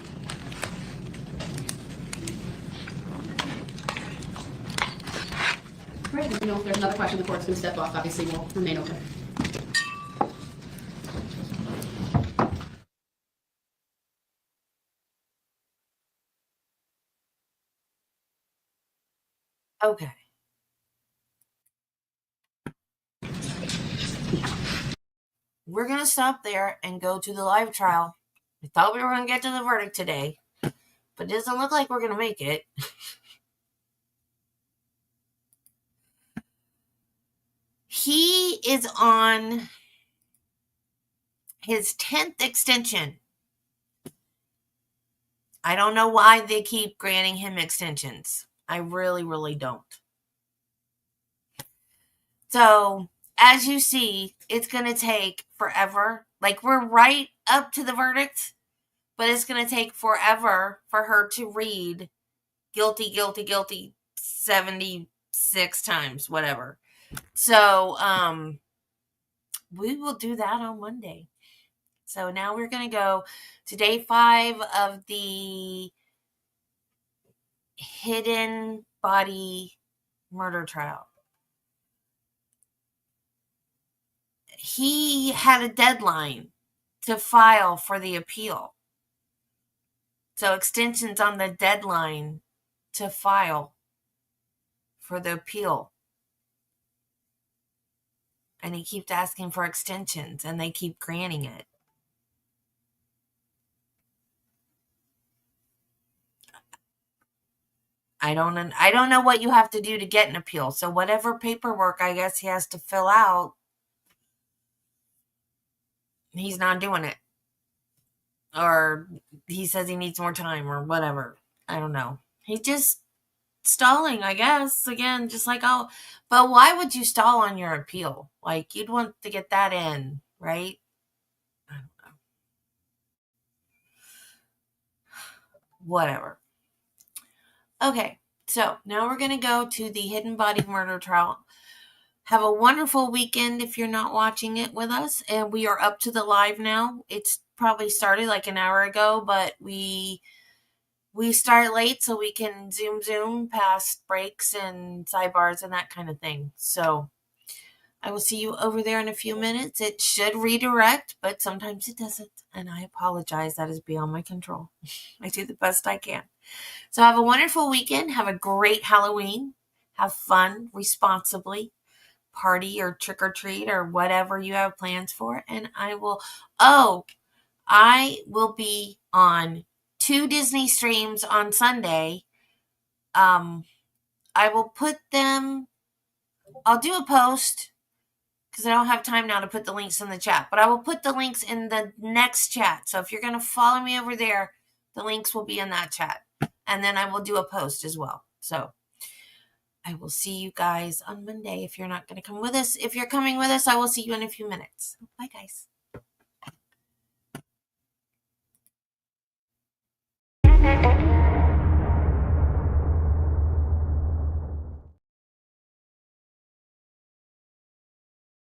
All right, if there's another question, the court's going to step off. Obviously, will remain open. Okay. We're going to stop there and go to the live trial. I thought we were going to get to the verdict today, but it doesn't look like we're going to make it. He is on his 10th extension. I don't know why they keep granting him extensions. I really, really don't. So, as you see, it's going to take forever. Like, we're right up to the verdict, but it's going to take forever for her to read guilty, guilty, guilty 76 times, whatever. So, we will do that on Monday. So now we're going to go to day 5 of the hidden body murder trial. He had a deadline to file for the appeal. So extensions on the deadline to file for the appeal. And he keeps asking for extensions, and they keep granting it. I don't know what you have to do to get an appeal. So whatever paperwork I guess he has to fill out, he's not doing it. Or he says he needs more time or whatever. I don't know. He's just stalling, I guess. Again, just like, oh, but why would you stall on your appeal? Like, you'd want to get that in, right? I don't know. Whatever. Okay, so now we're going to go to the hidden body murder trial. Have a wonderful weekend if you're not watching it with us. And we are up to the live now. It's probably started like an hour ago, but we start late so we can zoom past breaks and sidebars and that kind of thing. So I will see you over there in a few minutes. It should redirect, but sometimes it doesn't. And I apologize. That is beyond my control. I do the best I can. So have a wonderful weekend. Have a great Halloween. Have fun responsibly. Party or trick or treat or whatever you have plans for. And I will be on 2 Disney streams on Sunday. I will put them, I'll do a post because I don't have time now to put the links in the chat, but I will put the links in the next chat. So if you're going to follow me over there, the links will be in that chat. And then I will do a post as well. So I will see you guys on Monday if you're not going to come with us. If you're coming with us, I will see you in a few minutes. Bye, guys.